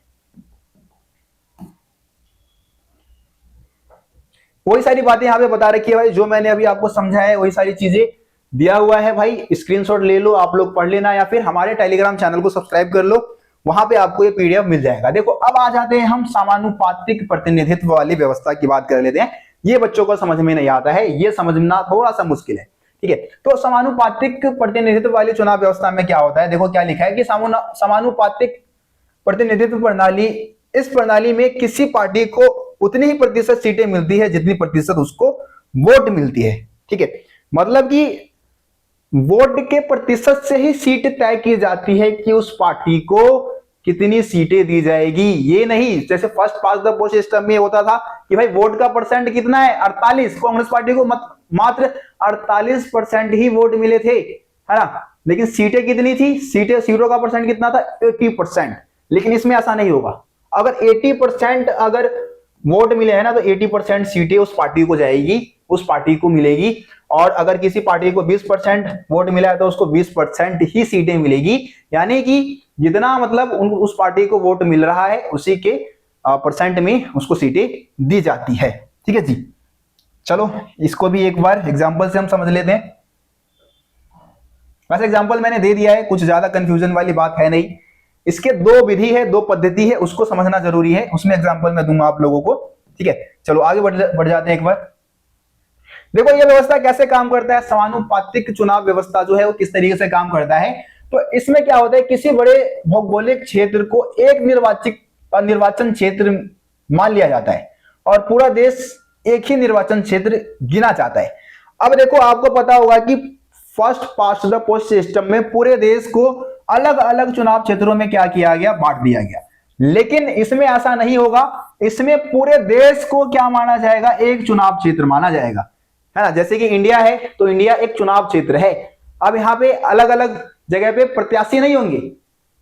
[SPEAKER 1] वही सारी बातें यहाँ पे बता रखी है भाई, जो मैंने अभी आपको समझाया है वही सारी चीजें दिया हुआ है भाई। स्क्रीनशॉट ले लो, आप लोग पढ़ लेना, या फिर हमारे टेलीग्राम चैनल को सब्सक्राइब कर लो, वहां पे आपको ये पीडीएफ मिल जाएगा। देखो अब आ जाते हैं हम समानुपातिक प्रतिनिधित्व वाली व्यवस्था की बात कर लेते हैं। ये बच्चों को समझ में नहीं आता है, ये समझना थोड़ा सा मुश्किल है, ठीक है। तो समानुपातिक प्रतिनिधित्व वाली चुनाव व्यवस्था में क्या होता है, देखो क्या लिखा है कि समानुपातिक प्रतिनिधित्व प्रणाली, इस प्रणाली में किसी पार्टी को उतनी ही प्रतिशत सीटें मिलती है जितनी प्रतिशत उसको वोट मिलती है। ठीक है, मतलब कि वोट के प्रतिशत से ही सीट तय की जाती है कि उस पार्टी को कितनी सीटें दी जाएगी। ये नहीं जैसे first past the post system में होता था कि भाई वोट का परसेंट कितना है 48, कांग्रेस पार्टी को मात्र 48% ही वोट मिले थे, है ना। लेकिन सीटें कितनी थी, सीटों का परसेंट कितना था 80%। लेकिन इसमें ऐसा नहीं होगा। अगर 80% अगर वोट मिले हैं ना तो 80% सीटें उस पार्टी को जाएगी, उस पार्टी को मिलेगी। और अगर किसी पार्टी को 20% वोट मिला है तो उसको 20% ही सीटें मिलेगी। यानी कि जितना मतलब उस पार्टी को वोट मिल रहा है उसी के परसेंट में उसको सीटें दी जाती है। ठीक है जी, चलो इसको भी एक बार एग्जांपल से हम समझ लेते हैं। वैसे एग्जांपल मैंने दे दिया है, कुछ ज्यादा कंफ्यूजन वाली बात है नहीं। इसके दो विधि है, दो पद्धति है, उसको समझना जरूरी है, उसमें एग्जांपल मैं दूंगा आप लोगों को। ठीक है, चलो आगे बढ़ जाते हैं एक बार। देखो ये व्यवस्था कैसे काम करता है, समानुपातिक चुनाव व्यवस्था जो है वो किस तरीके से काम करता है। तो इसमें क्या होता है, किसी बड़े भौगोलिक क्षेत्र को एक निर्वाचन क्षेत्र मान लिया जाता है और पूरा देश एक ही निर्वाचन क्षेत्र गिना जाता है। अब देखो आपको पता होगा कि first past the post system में पूरे देश को अलग अलग चुनाव क्षेत्रों में क्या किया गया, बांट दिया गया। लेकिन इसमें ऐसा नहीं होगा, इसमें पूरे देश को क्या माना जाएगा, एक चुनाव क्षेत्र माना जाएगा, है ना। जैसे कि इंडिया है तो इंडिया एक चुनाव क्षेत्र है। अब यहाँ पे अलग अलग जगह पे प्रत्याशी नहीं होंगे,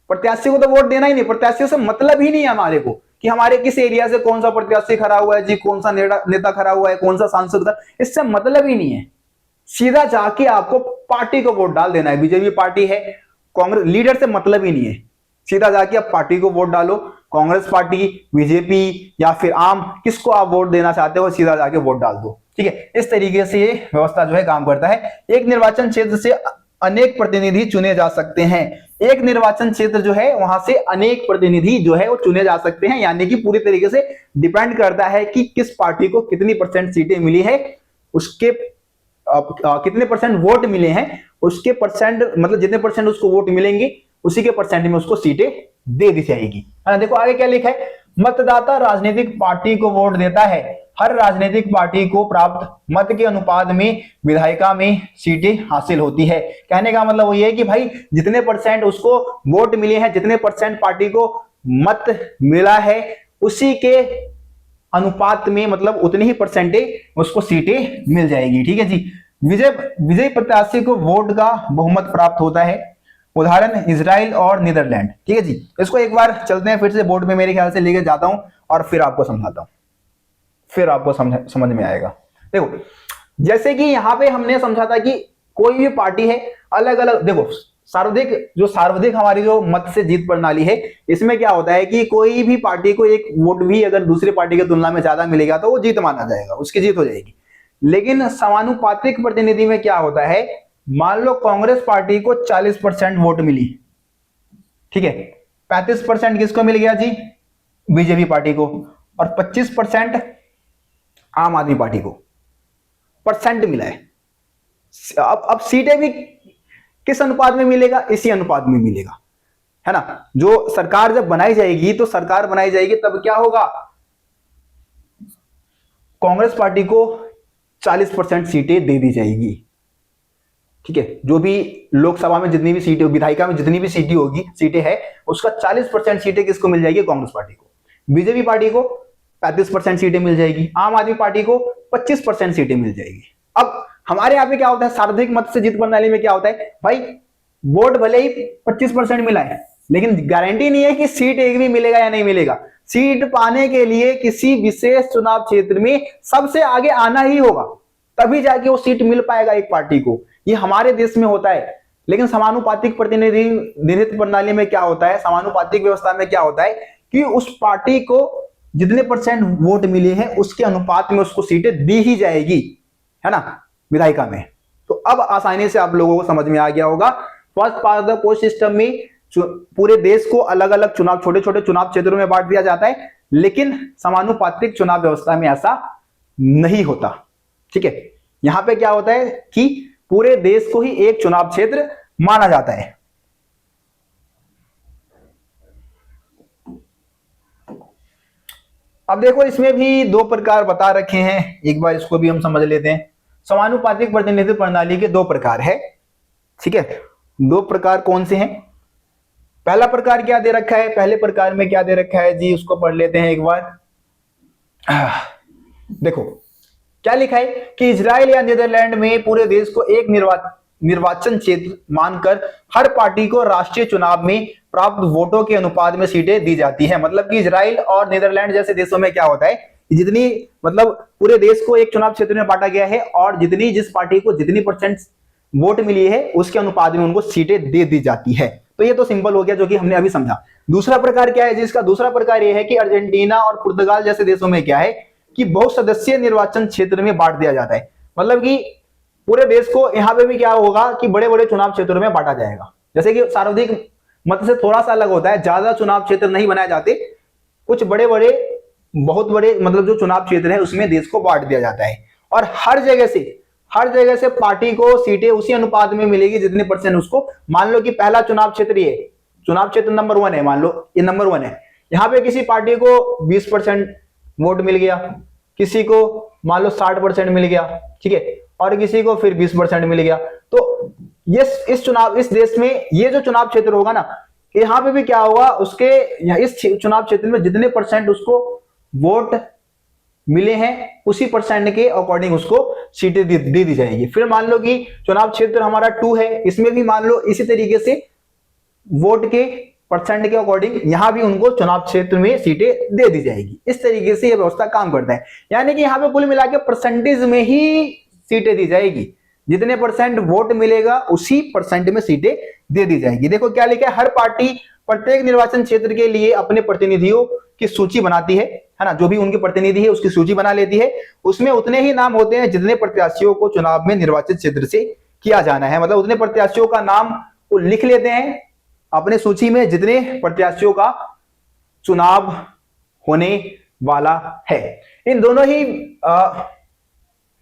[SPEAKER 1] प्रत्याशी को तो वोट देना ही नहीं, प्रत्याशियों से मतलब ही नहीं है हमारे को कि हमारे किस एरिया से कौन सा प्रत्याशी खड़ा हुआ है जी, कौन सा नेता खड़ा हुआ है, कौन सा सांसद खड़ा, इससे मतलब ही नहीं है। सीधा जाके आपको पार्टी को वोट डाल देना है। बीजेपी पार्टी है, कांग्रेस लीडर से मतलब ही नहीं है, सीधा जाके आप पार्टी को वोट डालो। कांग्रेस पार्टी, बीजेपी या फिर आम, किसको आप वोट देना चाहते हो सीधा जाके वोट डाल दो। ठीक है, इस तरीके से ये व्यवस्था जो है काम करता है। एक निर्वाचन क्षेत्र से अनेक प्रतिनिधि चुने जा सकते हैं। एक निर्वाचन क्षेत्र जो है वहां से अनेक प्रतिनिधि जो है वो चुने जा सकते हैं। यानी कि पूरी तरीके से डिपेंड करता है कि किस पार्टी को कितनी % सीटें मिली है, उसके कितने % वोट मिले हैं, उसके % मतलब जितने % उसको वोट मिलेंगे उसी के % में उसको सीटें दे दी जाएगी। देखो आगे क्या लिखा है, मतदाता राजनीतिक पार्टी को वोट देता है। हर राजनीतिक पार्टी को प्राप्त मत के अनुपात में विधायिका में सीटें हासिल होती है। कहने का मतलब वो ये है कि भाई जितने % उसको वोट मिले हैं, जितने % पार्टी को मत मिला है, उसी के अनुपात में मतलब उतनी ही % उसको सीटें मिल जाएगी। ठीक है जी, विजयी प्रत्याशी को वोट का बहुमत प्राप्त होता है। उदाहरण इजराइल और नीदरलैंड। ठीक है जी, इसको एक बार चलते हैं फिर से बोर्ड में, मेरे ख्याल से लेके जाता हूं और फिर आपको समझाता हूं, फिर आपको समझ में आएगा। देखो जैसे कि यहां पे हमने समझा था कि कोई भी पार्टी है अलग अलग, देखो सार्वधिक हमारी जो मत से जीत प्रणाली है, इसमें क्या होता है कि कोई भी पार्टी को एक वोट भी अगर दूसरी पार्टी की तुलना में ज्यादा मिलेगा तो वो जीत माना जाएगा, उसकी जीत हो जाएगी। लेकिन समानुपातिक प्रतिनिधि में क्या होता है, मान लो कांग्रेस पार्टी को 40% वोट मिली, ठीक है, 35% किसको मिल गया जी, बीजेपी पार्टी को, और 25% आम आदमी पार्टी को % मिला है। अब सीटें भी किस अनुपात में मिलेगा, इसी अनुपात में मिलेगा, है ना। जो सरकार जब बनाई जाएगी तो सरकार बनाई जाएगी तब क्या होगा, कांग्रेस पार्टी को 40% सीटें दे दी जाएगी। ठीक है, जो भी लोकसभा में जितनी भी सीटें, विधायिका में जितनी भी सीटें है, उसका 40% सीटें किसको मिल जाएगी, कांग्रेस पार्टी को। बीजेपी पार्टी को 35% सीटें मिल जाएगी, आम आदमी पार्टी को 25% सीटें मिल जाएगी। अब हमारे यहाँ पे क्या होता है, सार्वधिक मत से जीत प्रणाली में क्या होता है, भाई वोट भले ही 25% मिला है लेकिन गारंटी नहीं है कि सीट एक भी मिलेगा या नहीं मिलेगा। सीट पाने के लिए किसी विशेष चुनाव क्षेत्र में सबसे आगे आना ही होगा, तभी जाके वो सीट मिल पाएगा एक पार्टी को। ये हमारे देश में होता है। लेकिन समानुपातिक प्रतिनिधित्व प्रणाली में क्या होता है, समानुपातिक व्यवस्था में क्या होता है कि उस पार्टी को जितने % वोट मिले हैं उसके अनुपात में उसको सीटें दी ही जाएगी, है ना, विधायिका में। तो अब आसानी से आप लोगों को समझ में आ गया होगा, first past the post system में पूरे देश को अलग अलग छोटे छोटे चुनाव क्षेत्रों में बांट दिया जाता है, लेकिन समानुपातिक चुनाव व्यवस्था में ऐसा नहीं होता। ठीक है, यहां पे क्या होता है कि पूरे देश को ही एक चुनाव क्षेत्र माना जाता है। अब देखो इसमें भी दो प्रकार बता रखे हैं, एक बार इसको भी हम समझ लेते हैं। समानुपातिक प्रतिनिधित्व प्रणाली के दो प्रकार है, ठीक है। दो प्रकार कौन से हैं? पहला प्रकार क्या दे रखा है, पहले प्रकार में क्या दे रखा है जी, उसको पढ़ लेते हैं एक बार। देखो क्या लिखा है कि इजराइल या नीदरलैंड में पूरे देश को एक निर्वाचन क्षेत्र मानकर हर पार्टी को राष्ट्रीय चुनाव में प्राप्त वोटों के अनुपात में सीटें दी जाती है। मतलब कि इजराइल और नीदरलैंड जैसे देशों में क्या होता है, जितनी मतलब पूरे देश को एक चुनाव क्षेत्र में बांटा गया है और जिस पार्टी को जितनी % वोट मिली है उसके अनुपात में उनको सीटें दे दी जाती है। तो ये तो सिंपल हो गया जो कि हमने अभी समझा। दूसरा प्रकार क्या है जिसका, दूसरा प्रकार यह है कि अर्जेंटीना और पुर्तगाल जैसे देशों में क्या है कि बहुसदस्यीय निर्वाचन क्षेत्र में बांट दिया जाता है। मतलब कि पूरे देश को यहां पे भी क्या होगा कि बड़े बड़े चुनाव क्षेत्रों में बांटा जाएगा। जैसे कि सार्वधिक मत से थोड़ा सा अलग होता है, ज्यादा चुनाव क्षेत्र नहीं बनाए जाते, कुछ बड़े बड़े बहुत बड़े मतलब जो चुनाव क्षेत्र है उसमें देश को बांट दिया जाता है और हर जगह से पार्टी को सीटें उसी अनुपात में मिलेगी जितने % उसको। मान लो कि पहला चुनाव क्षेत्र ये चुनाव क्षेत्र नंबर 1 है, मान लो ये नंबर 1 है, यहां पे किसी पार्टी को 20% वोट मिल गया, किसी को मान लो 60% मिल गया, ठीक है, और किसी को फिर 20% मिल गया। तो ये इस देश में ये जो चुनाव क्षेत्र होगा ना, यहाँ पे भी क्या होगा, उसके इस चुनाव क्षेत्र में जितने % उसको वोट मिले हैं उसी % के अकॉर्डिंग उसको सीटें दे दी जाएगी। फिर मान लो कि चुनाव क्षेत्र हमारा 2 है, इसमें भी मान लो इसी तरीके से वोट के % के अकॉर्डिंग यहां भी उनको चुनाव क्षेत्र में सीटें दे दी जाएगी। इस तरीके से यह व्यवस्था काम करता है, यानी कि यहां पे कुल मिला के % में ही सीटें दी जाएगी, जितने % वोट मिलेगा उसी % में सीटें दे दी जाएगी। देखो क्या लिखा है, हर पार्टी प्रत्येक निर्वाचन क्षेत्र के लिए अपने प्रतिनिधियों की सूची बनाती है ना, जो भी उनके प्रतिनिधि है उसकी सूची बना लेती है। उसमें उतने ही नाम होते हैं जितने प्रत्याशियों को चुनाव में निर्वाचित क्षेत्र से किया जाना है। मतलब उतने प्रत्याशियों का नाम वो लिख लेते हैं अपने सूची में जितने प्रत्याशियों का चुनाव होने वाला है। इन दोनों ही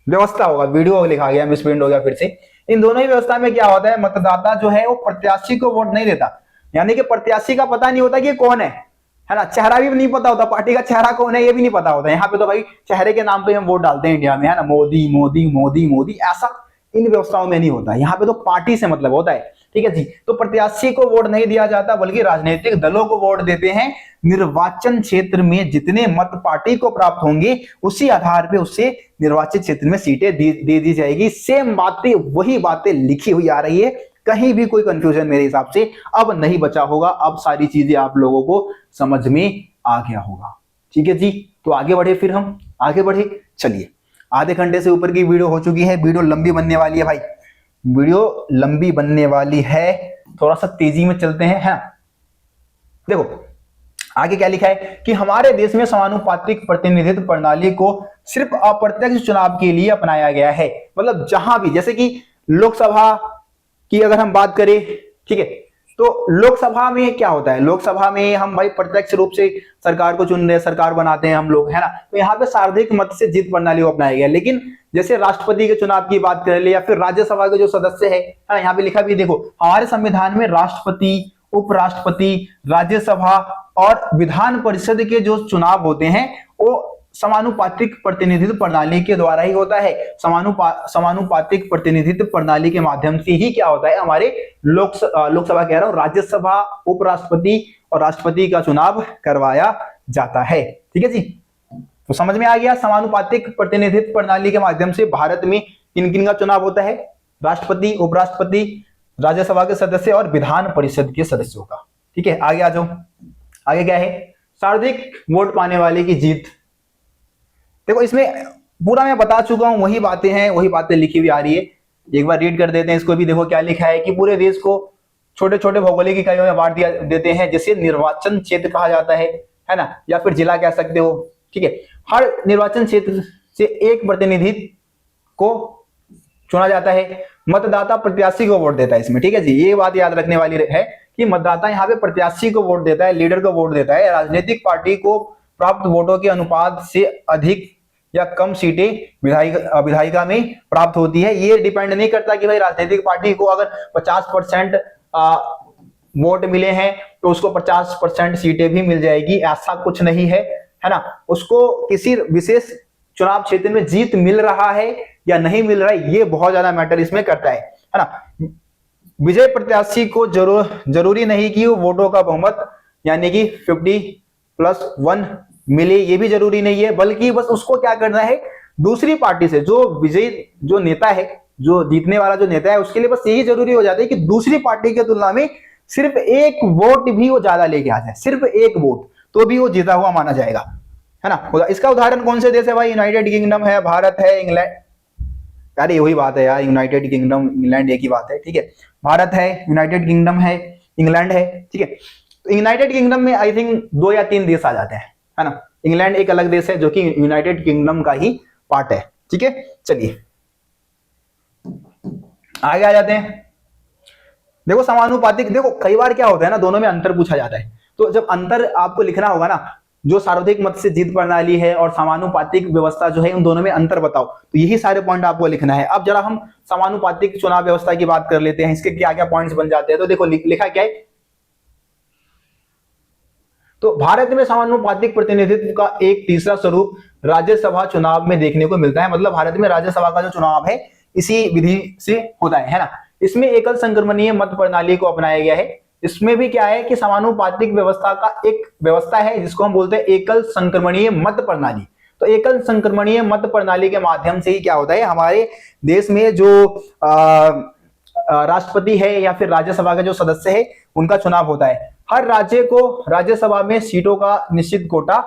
[SPEAKER 1] व्यवस्था होगा, वीडियो लिखा गया मिसप्रिंट हो गया फिर से। इन दोनों ही व्यवस्था में क्या होता है, मतदाता जो है वो प्रत्याशी को वोट नहीं देता, यानी कि प्रत्याशी का पता नहीं होता कि कौन है ना, चेहरा भी नहीं पता होता, पार्टी का चेहरा कौन है ये भी नहीं पता होता। यहाँ पे तो भाई चेहरे के नाम पे हम वोट डालते हैं इंडिया में, है ना, मोदी मोदी मोदी मोदी, ऐसा इन व्यवस्थाओं में नहीं होता। यहाँ पे तो पार्टी से मतलब होता है, ठीक है जी। तो प्रत्याशी को वोट नहीं दिया जाता बल्कि राजनीतिक दलों को वोट देते हैं। निर्वाचन क्षेत्र में जितने मत पार्टी को प्राप्त होंगे उसी आधार पे उससे निर्वाचित क्षेत्र में सीटें दे दी जाएगी। सेम बातें वही बातें लिखी हुई आ रही है, कहीं भी कोई कंफ्यूजन मेरे हिसाब से अब नहीं बचा होगा। अब सारी चीजें आप लोगों को समझ में आ गया होगा, ठीक है जी। तो आगे बढ़े, फिर हम आगे बढ़े, चलिए। आधे घंटे से ऊपर की वीडियो हो चुकी है, वीडियो लंबी बनने वाली है भाई, वीडियो लंबी बनने वाली है, थोड़ा सा तेजी में चलते हैं। हाँ देखो आगे क्या लिखा है कि हमारे देश में समानुपातिक प्रतिनिधित्व प्रणाली को सिर्फ अप्रत्यक्ष चुनाव के लिए अपनाया गया है। मतलब जहां भी, जैसे कि लोकसभा की अगर हम बात करें, ठीक है, तो लोकसभा में क्या होता है, लोकसभा में हम भाई प्रत्यक्ष रूप से सरकार को चुन रहे हैं, सरकार बनाते हैं हम लोग, है ना। तो यहाँ पे सार्वधिक मत से जीत प्रणाली को अपनाया गया। लेकिन जैसे राष्ट्रपति के चुनाव की बात कर ले या फिर राज्यसभा के जो सदस्य है, यहाँ पे लिखा भी देखो, हमारे संविधान में राष्ट्रपति, उपराष्ट्रपति, राज्यसभा और विधान परिषद के जो चुनाव होते हैं वो समानुपातिक प्रतिनिधित्व प्रणाली के द्वारा ही होता है। समानुपातिक प्रतिनिधित्व प्रणाली के माध्यम से ही क्या होता है, हमारे लोकसभा कह रहा हूं, राज्यसभा, उपराष्ट्रपति और राष्ट्रपति का चुनाव करवाया जाता है, ठीक है जी। तो समझ में आ गया, समानुपातिक प्रतिनिधित्व प्रणाली के माध्यम से भारत में किन किन का चुनाव होता है, राष्ट्रपति, उपराष्ट्रपति, राज्यसभा के सदस्य और विधान परिषद के सदस्यों का, ठीक है। आगे आ जाओ, आगे क्या है, सर्वाधिक वोट पाने वाले की जीत। देखो इसमें पूरा मैं बता चुका हूं, वही बातें हैं, वही बातें लिखी हुई आ रही है। एक बार रीड कर देते हैं इसको भी। देखो क्या लिखा है कि पूरे देश को छोटे छोटे भौगोलिक इकाइयों में बांट दिया देते हैं, जिसे निर्वाचन क्षेत्र कहा जाता है ना, या फिर जिला कह सकते हो, ठीक है। हर निर्वाचन क्षेत्र से एक प्रतिनिधि को चुना जाता है। मतदाता प्रत्याशी को वोट देता है इसमें, ठीक है जी। ये बात याद रखने वाली है कि मतदाता यहाँ पे प्रत्याशी को वोट देता है, लीडर को वोट देता है। राजनीतिक पार्टी को प्राप्त वोटों के अनुपात से अधिक या कम सीटें विधायिका में प्राप्त होती है। ये डिपेंड नहीं करता कि भाई राजनीतिक पार्टी को अगर 50% वोट मिले हैं तो उसको 50% सीटें भी मिल जाएगी, ऐसा कुछ नहीं है है ना, उसको किसी विशेष चुनाव क्षेत्र में जीत मिल रहा है या नहीं मिल रहा है, ये बहुत ज्यादा मैटर इसमें करता है ना। विजय प्रत्याशी को जरूरी नहीं कि वो वोटों का बहुमत यानी कि 50+1 मिले, ये भी जरूरी नहीं है, बल्कि बस उसको क्या करना है, दूसरी पार्टी से जो विजयी जो नेता है, जो जीतने वाला जो नेता है, उसके लिए बस यही जरूरी हो जाता है कि दूसरी पार्टी की तुलना में सिर्फ एक वोट भी वो ज्यादा लेके आ जाए, सिर्फ एक वोट, तो भी वो जीता हुआ माना जाएगा, है ना। इसका उदाहरण कौन से देश है भाई? यूनाइटेड किंगडम है, भारत है, इंग्लैंड, अरे वही बात है यार, यूनाइटेड किंगडम इंग्लैंड एक ही बात है, ठीक है। भारत है, यूनाइटेड किंगडम है, इंग्लैंड है, ठीक है। तो यूनाइटेड किंगडम में आई थिंक 2 या 3 देश आ जाते हैं, है ना। इंग्लैंड एक अलग देश है जो कि यूनाइटेड किंगडम का ही पार्ट है, ठीक है। चलिए आगे आ जाते हैं। देखो समानुपातिक, देखो कई बार क्या होता है ना, दोनों में अंतर पूछा जाता है, तो जब अंतर आपको लिखना होगा ना, जो सर्वाधिक मत से जीत प्रणाली है और समानुपातिक व्यवस्था जो है, उन दोनों में अंतर बताओ, तो यही सारे पॉइंट आपको लिखना है। अब जरा हम समानुपातिक चुनाव व्यवस्था की बात कर लेते हैं, इसके क्या क्या पॉइंट्स बन जाते हैं। तो देखो लिखा क्या है, तो भारत में समानुपातिक प्रतिनिधित्व का एक तीसरा स्वरूप राज्यसभा चुनाव में देखने को मिलता है। मतलब भारत में राज्यसभा का जो चुनाव है इसी विधि से होता है ना। इसमें एकल संक्रमणीय मत प्रणाली को अपनाया गया है। इसमें भी क्या है कि समानुपातिक व्यवस्था का एक व्यवस्था है जिसको हम बोलते हैं एकल संक्रमणीय मत प्रणाली। तो एकल संक्रमणीय मत प्रणाली के माध्यम से ही क्या होता है, हमारे देश में जो राष्ट्रपति है या फिर राज्यसभा का जो सदस्य है उनका चुनाव होता है। हर राज्य को राज्यसभा में सीटों का निश्चित कोटा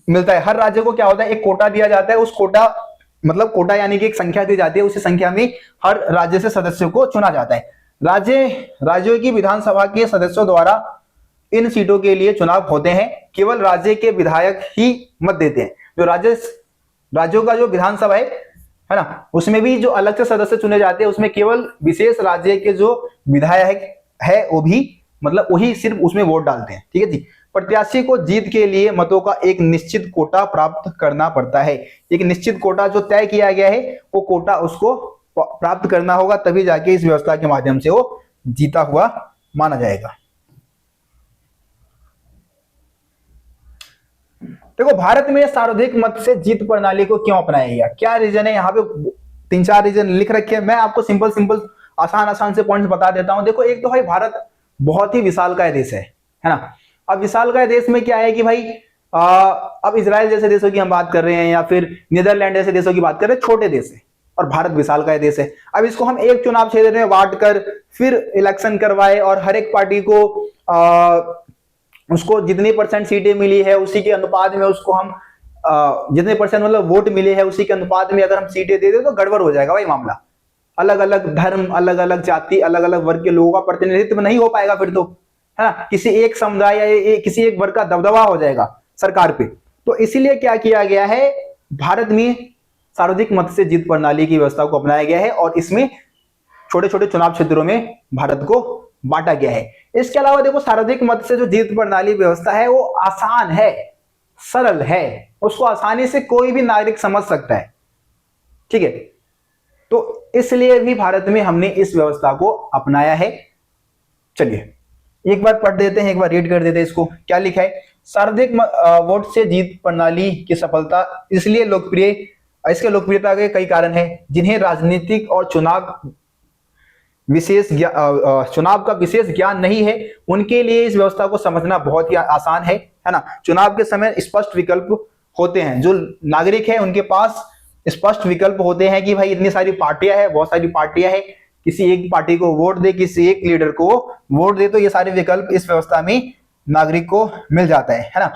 [SPEAKER 1] मिलता है। हर राज्य को क्या होता है, एक कोटा दिया जाता है। उस कोटा मतलब कोटा यानी कि एक संख्या दी जाती है, उसी संख्या में हर राज्य से सदस्यों को चुना जाता है। राज्यों की विधानसभा के सदस्यों द्वारा इन सीटों के लिए चुनाव होते हैं। केवल राज्य के विधायक ही मत देते हैं। जो राज्यों का जो विधानसभा है ना, उसमें भी जो अलग से सदस्य चुने जाते हैं, उसमें केवल विशेष राज्य के जो विधायक है वो भी मतलब वही सिर्फ उसमें वोट डालते हैं, ठीक है जी। प्रत्याशी को जीत के लिए मतों का एक निश्चित कोटा प्राप्त करना पड़ता है। एक निश्चित कोटा जो तय किया गया है वो कोटा उसको प्राप्त करना होगा, तभी जाके इस व्यवस्था के माध्यम से वो जीता हुआ माना जाएगा। देखो भारत में सर्वाधिक मत से जीत प्रणाली को क्यों अपनाया गया, क्या रीजन है, यहाँ पे 3-4 रीजन लिख रखे हैं। मैं आपको सिंपल आसान से पॉइंट्स बता देता हूं। देखो एक तो भाई भारत बहुत ही विशालकाय देश है ना। अब विशालकाय देश में क्या है कि भाई अब इजराइल जैसे देशों की हम बात कर रहे हैं या फिर नीदरलैंड जैसे देशों की बात कर रहे हैं, छोटे देश है और भारत विशालकाय देश है। अब इसको हम एक चुनाव क्षेत्र में बांट कर फिर इलेक्शन करवाए और हर एक पार्टी को उसको जितनी % सीटें मिली है उसी के अनुपात में उसको हम जितने % मतलब वोट मिले हैं उसी के अनुपात में अगर हम सीटें दे दें तो गड़बड़ हो जाएगा भाई मामला। अलग अलग धर्म, अलग अलग जाति, अलग अलग वर्ग के लोगों का प्रतिनिधित्व नहीं हो पाएगा फिर तो, है ना। किसी एक समुदाय या किसी एक वर्ग का दबदबा हो जाएगा सरकार पे। तो इसीलिए क्या किया गया है, भारत में सर्वाधिक मत से जीत प्रणाली की व्यवस्था को अपनाया गया है और इसमें छोटे छोटे चुनाव क्षेत्रों में भारत को बांटा गया है। इसके अलावा देखो सर्वाधिक मत से जो जीत प्रणाली व्यवस्था है वो आसान है, सरल है, उसको आसानी से कोई भी नागरिक समझ सकता है, ठीक है। तो इसलिए भी भारत में हमने इस व्यवस्था को अपनाया है। चलिए एक बार पढ़ देते हैं, एक बार रीड कर देते हैं इसको। क्या लिखा है, सर्वाधिक वोट से जीत प्रणाली की सफलता इसलिए लोकप्रिय, इसके लोकप्रियता के कई कारण हैं। जिन्हें राजनीतिक और चुनाव का विशेष ज्ञान नहीं है उनके लिए इस व्यवस्था को समझना बहुत ही आसान है ना। चुनाव के समय स्पष्ट विकल्प होते हैं, जो नागरिक है उनके पास स्पष्ट विकल्प होते हैं कि भाई इतनी सारी पार्टियां हैं, बहुत सारी पार्टियां हैं, किसी एक पार्टी को वोट दे, किसी एक लीडर को वोट दे, तो ये सारे विकल्प इस व्यवस्था में नागरिक को मिल जाता है ना।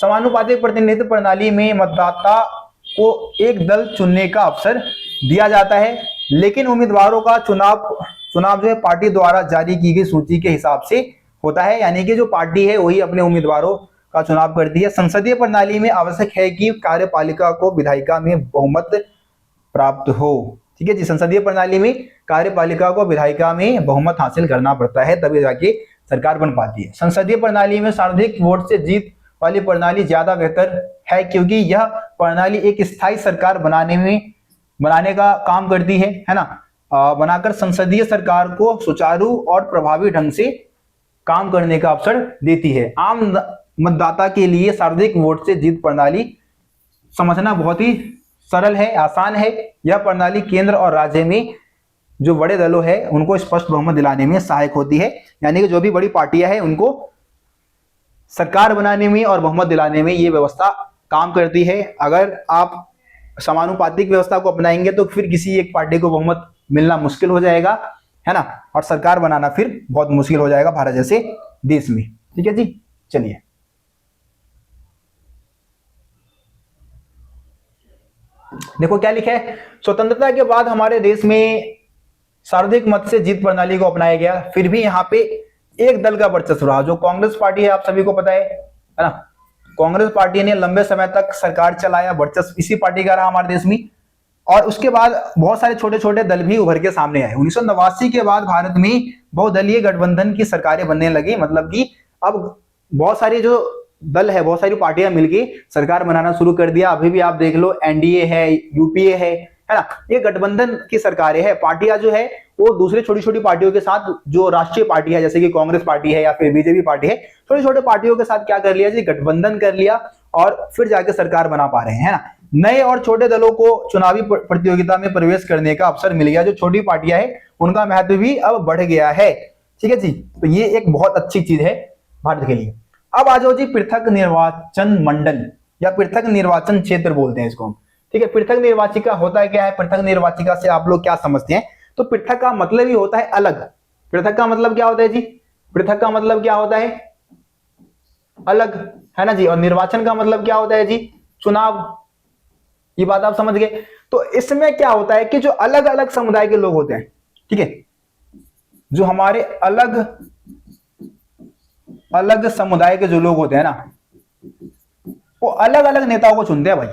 [SPEAKER 1] समानुपातिक प्रतिनिधित्व प्रणाली में मतदाता को एक दल चुनने का अवसर दिया जाता है, लेकिन उम्मीदवारों का चुनाव जो है पार्टी द्वारा जारी की गई सूची के हिसाब से होता है, यानी कि जो पार्टी है वही अपने उम्मीदवारों का चुनाव करती है। संसदीय प्रणाली में आवश्यक है कि कार्यपालिका को विधायिका में बहुमत प्राप्त हो, ठीक है जी। संसदीय प्रणाली में कार्यपालिका को विधायिका में बहुमत हासिल करना पड़ता है, तभी जाके सरकार बन पाती है। संसदीय प्रणाली में सर्वाधिक वोट से जीत वाली प्रणाली ज्यादा बेहतर है, क्योंकि यह प्रणाली एक स्थायी सरकार बनाने का काम करती है ना। बनाकर संसदीय सरकार को सुचारू और प्रभावी ढंग से काम करने का अवसर देती है। मतदाता के लिए सर्वाधिक वोट से जीत प्रणाली समझना बहुत ही सरल है, आसान है। यह प्रणाली केंद्र और राज्य में जो बड़े दलों है उनको स्पष्ट बहुमत दिलाने में सहायक होती है। यानी कि जो भी बड़ी पार्टियां हैं उनको सरकार बनाने में और बहुमत दिलाने में ये व्यवस्था काम करती है। अगर आप समानुपातिक व्यवस्था को अपनाएंगे तो फिर किसी एक पार्टी को बहुमत मिलना मुश्किल हो जाएगा, है ना, और सरकार बनाना फिर बहुत मुश्किल हो जाएगा भारत जैसे देश में। ठीक है जी, चलिए देखो क्या लिखा है। स्वतंत्रता के बाद हमारे देश में सर्वाधिक मत से जीत प्रणाली को अपनाया गया, फिर भी यहाँ पे एक दल का वर्चस्व रहा जो कांग्रेस पार्टी है। आप सभी को पता है ना, कांग्रेस पार्टी ने लंबे समय तक सरकार चलाया, वर्चस्व इसी पार्टी का रहा हमारे देश में। और उसके बाद बहुत सारे छोटे छोटे दल भी उभर के सामने आए। 1989 के बाद भारत में बहुदलीय गठबंधन की सरकारें बनने लगी, मतलब कि अब बहुत सारी जो दल है, बहुत सारी पार्टियां मिलके सरकार बनाना शुरू कर दिया। अभी भी आप देख लो एनडीए है, यूपीए है ना, ये गठबंधन की सरकारें है। पार्टियां जो है वो दूसरे छोटी छोटी पार्टियों के साथ, जो राष्ट्रीय पार्टी है जैसे कि कांग्रेस पार्टी है या फिर बीजेपी पार्टी है, छोटे छोटे पार्टियों के साथ क्या कर लिया जी, गठबंधन कर लिया और फिर जाके सरकार बना पा रहे हैं, है ना। नए और छोटे दलों को चुनावी प्रतियोगिता में प्रवेश करने का अवसर मिल गया। जो छोटी पार्टियां है उनका महत्व भी अब बढ़ गया है। ठीक है जी, तो ये एक बहुत अच्छी चीज है भारत के लिए। अब आ जाओ जी पृथक निर्वाचन मंडल या पृथक निर्वाचन क्षेत्र बोलते हैं इसको हम। ठीक है, पृथक निर्वाचिका होता है क्या है, पृथक निर्वाचिका से आप लोग क्या समझते हैं। तो पृथक का मतलब ही होता है अलग। पृथक का मतलब क्या होता है जी, पृथक का मतलब क्या होता है, अलग, है ना जी। और निर्वाचन का मतलब क्या होता है जी, चुनाव। ये बात आप समझ गए। तो इसमें क्या होता है कि जो अलग अलग समुदाय के लोग होते हैं, ठीक है, जो हमारे अलग अलग समुदाय के जो लोग होते हैं ना, वो अलग अलग नेताओं को चुनते हैं भाई।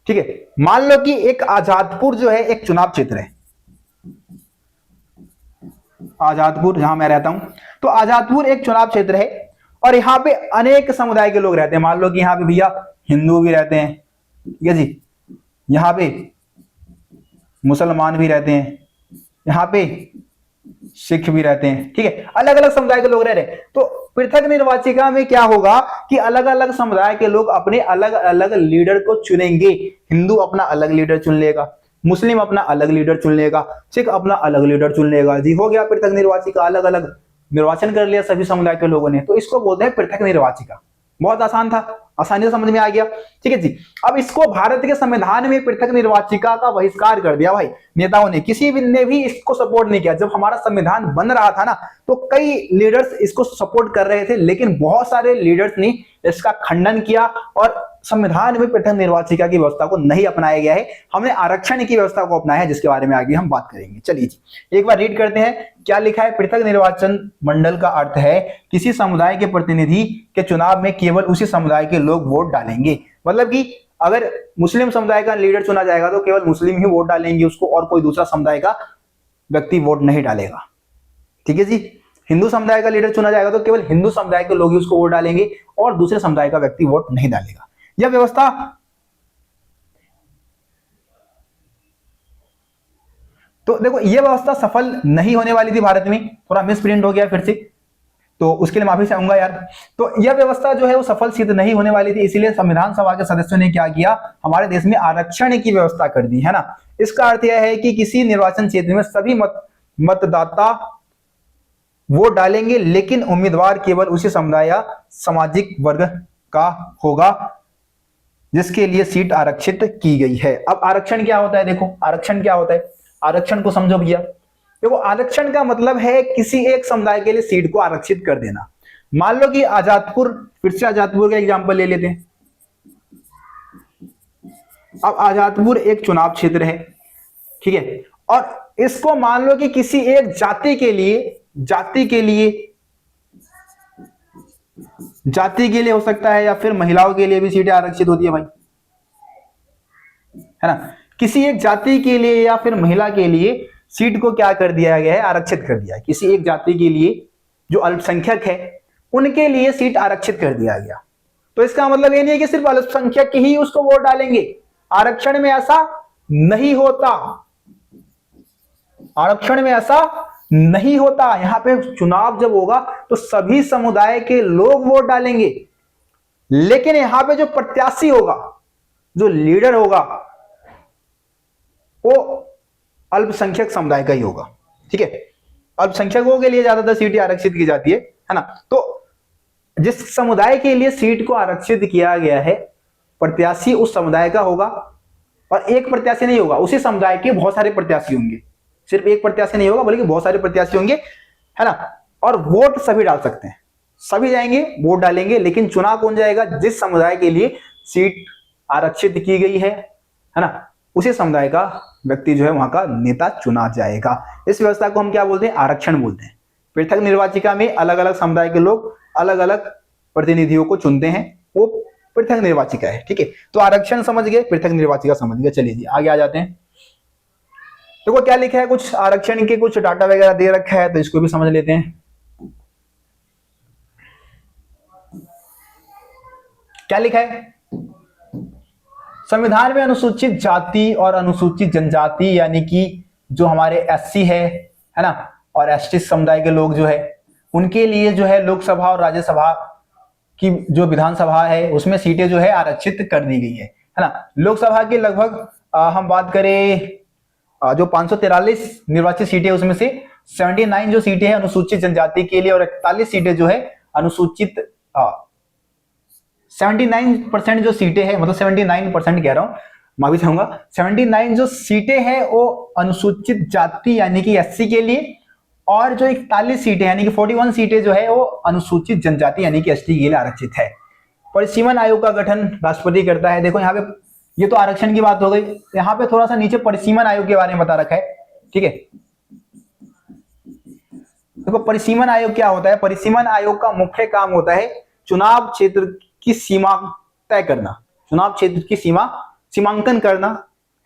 [SPEAKER 1] ठीक है, मान लो कि एक आजादपुर जो है एक चुनाव क्षेत्र है, आजादपुर जहां मैं रहता हूं, तो आजादपुर एक चुनाव क्षेत्र है और यहां पे अनेक समुदाय के लोग रहते हैं। मान लो कि यहां पे भैया हिंदू भी रहते हैं, ठीक है जी, यहां पे मुसलमान भी रहते हैं, यहां पे सिख भी रहते हैं। ठीक है, अलग अलग समुदाय के लोग रह रहे हैं। तो पृथक निर्वाचिका में क्या होगा कि अलग अलग समुदाय के लोग अपने अलग अलग लीडर को चुनेंगे। हिंदू अपना अलग लीडर चुन लेगा, मुस्लिम अपना अलग लीडर चुन लेगा, सिख अपना अलग लीडर चुन लेगा जी। हो गया पृथक निर्वाचिका, अलग अलग निर्वाचन कर लिया सभी समुदाय के लोगों ने, तो इसको बोलते हैं पृथक निर्वाचिका। बहुत आसान था, आसानी से समझ में आ गया। ठीक है जी, अब इसको भारत के संविधान में पृथक निर्वाचिका का बहिष्कार कर दिया भाई नेताओं ने, किसी ने भी इसको सपोर्ट नहीं किया। जब हमारा संविधान बन रहा था ना, तो कई लीडर्स इसको सपोर्ट कर रहे थे, लेकिन बहुत सारे लीडर्स ने इसका खंडन किया और संविधान में पृथक निर्वाचिका की व्यवस्था को नहीं अपनाया गया है। हमने आरक्षण की व्यवस्था को अपनाया है, जिसके बारे में आगे हम बात करेंगे। चलिए जी, एक बार रीड करते हैं क्या लिखा है। पृथक निर्वाचन मंडल का अर्थ है किसी समुदाय के प्रतिनिधि के चुनाव में केवल उसी समुदाय के लोग वोट डालेंगे। मतलब कि अगर मुस्लिम समुदाय का लीडर चुना जाएगा तो केवल मुस्लिम ही वोट डालेंगे उसको, और कोई दूसरा समुदाय का व्यक्ति वोट नहीं डालेगा। ठीक है जी, हिंदू समुदाय का लीडर चुना जाएगा तो केवल हिंदू समुदाय के लोग ही उसको वोट डालेंगे और दूसरे समुदाय का व्यक्ति वोट नहीं डालेगा। यह व्यवस्था तो देखो, यह व्यवस्था सफल नहीं होने वाली थी भारत में, थोड़ा मिसप्रिंट हो गया फिर से, तो उसके लिए माफी चाहूंगा यार। तो यह व्यवस्था जो है वो सफल सिद्ध नहीं होने वाली थी, इसीलिए संविधान सभा के सदस्यों ने क्या किया, हमारे देश में आरक्षण की व्यवस्था कर दी, है ना। इसका अर्थ यह है कि किसी निर्वाचन क्षेत्र में सभी मतदाता वोट डालेंगे, लेकिन उम्मीदवार केवल उसी समुदाय या सामाजिक वर्ग का होगा जिसके लिए सीट आरक्षित की गई है। अब आरक्षण क्या होता है, देखो आरक्षण क्या होता है, आरक्षण को समझो भैया। देखो आरक्षण का मतलब है किसी एक समुदाय के लिए सीट को आरक्षित कर देना। मान लो कि आजादपुर, फिर से आजादपुर का एग्जांपल ले लेते हैं। अब आजादपुर एक चुनाव क्षेत्र है, ठीक है, और इसको मान लो कि किसी एक जाति के लिए हो सकता है, या फिर महिलाओं के लिए भी सीटें आरक्षित होती है भाई, है ना। किसी एक जाति के लिए या फिर महिला के लिए सीट को क्या कर दिया गया है, आरक्षित कर दिया है। किसी एक जाति के लिए जो अल्पसंख्यक है उनके लिए सीट आरक्षित कर दिया गया। तो इसका मतलब ये नहीं है कि सिर्फ अल्पसंख्यक ही उसको वोट डालेंगे। आरक्षण में ऐसा नहीं होता, आरक्षण में ऐसा नहीं होता। यहां पे चुनाव जब होगा तो सभी समुदाय के लोग वोट डालेंगे। लेकिन यहां पे जो प्रत्याशी होगा, जो लीडर होगा, वो अल्पसंख्यक समुदाय का ही होगा। ठीक है, अल्पसंख्यकों के लिए ज्यादातर सीटें आरक्षित की जाती है ना। तो जिस समुदाय के लिए सीट को आरक्षित किया गया है, प्रत्याशी उस समुदाय का होगा, और एक प्रत्याशी नहीं होगा, उसी समुदाय के बहुत सारे प्रत्याशी होंगे। सिर्फ एक प्रत्याशी नहीं होगा बल्कि बहुत सारे प्रत्याशी होंगे, है ना। और वोट सभी डाल सकते हैं, सभी जाएंगे वोट डालेंगे, लेकिन चुनाव कौन जाएगा? जिस समुदाय के लिए सीट आरक्षित की गई है ना, उसी समुदाय का व्यक्ति जो है वहां का नेता चुना जाएगा। इस व्यवस्था को हम क्या बोलते हैं? आरक्षण बोलते हैं। पृथक निर्वाचिका में अलग अलग समुदाय के लोग अलग अलग प्रतिनिधियों को चुनते हैं, वो पृथक निर्वाचिका है। ठीक है, तो आरक्षण समझ गए, पृथक निर्वाचिका समझ गए। चलिए जी आगे आ जाते हैं। देखो क्या लिखा है, कुछ आरक्षण के कुछ डाटा वगैरह दे रखा है, तो इसको भी समझ लेते हैं। क्या लिखा है? संविधान में अनुसूचित जाति और अनुसूचित जनजाति यानी कि जो हमारे एससी है ना, और एसटी समुदाय के लोग जो है, उनके लिए जो है लोकसभा और राज्यसभा की जो विधानसभा है उसमें सीटें जो है आरक्षित कर दी गई है ना। लोकसभा की लगभग हम बात करें जो 543 निर्वाचित सीटें, उसमें से 79 जो सीटें हैं अनुसूचित जनजाति के लिए, और 41 सीटें जो है अनुसूचित 79% जो सीटें हैं, मतलब 79% कह रहा हूं, माफी चाहूंगा, 79 जो सीटें हैं वो अनुसूचित जाति यानी कि एससी के लिए, और जो 41 सीटें यानी कि 41 सीटें जो है वो अनुसूचित जनजाति यानी कि एसटी के लिए आरक्षित है। परिसीमन आयोग का गठन राष्ट्रपति करता है। देखो यहाँ पे ये तो आरक्षण की बात हो गई, यहाँ पे थोड़ा सा नीचे परिसीमन आयोग के बारे में बता रखा है। ठीक है, देखो परिसीमन आयोग क्या होता है? परिसीमन आयोग का मुख्य काम होता है चुनाव क्षेत्र की सीमा तय करना, चुनाव क्षेत्र की सीमांकन करना,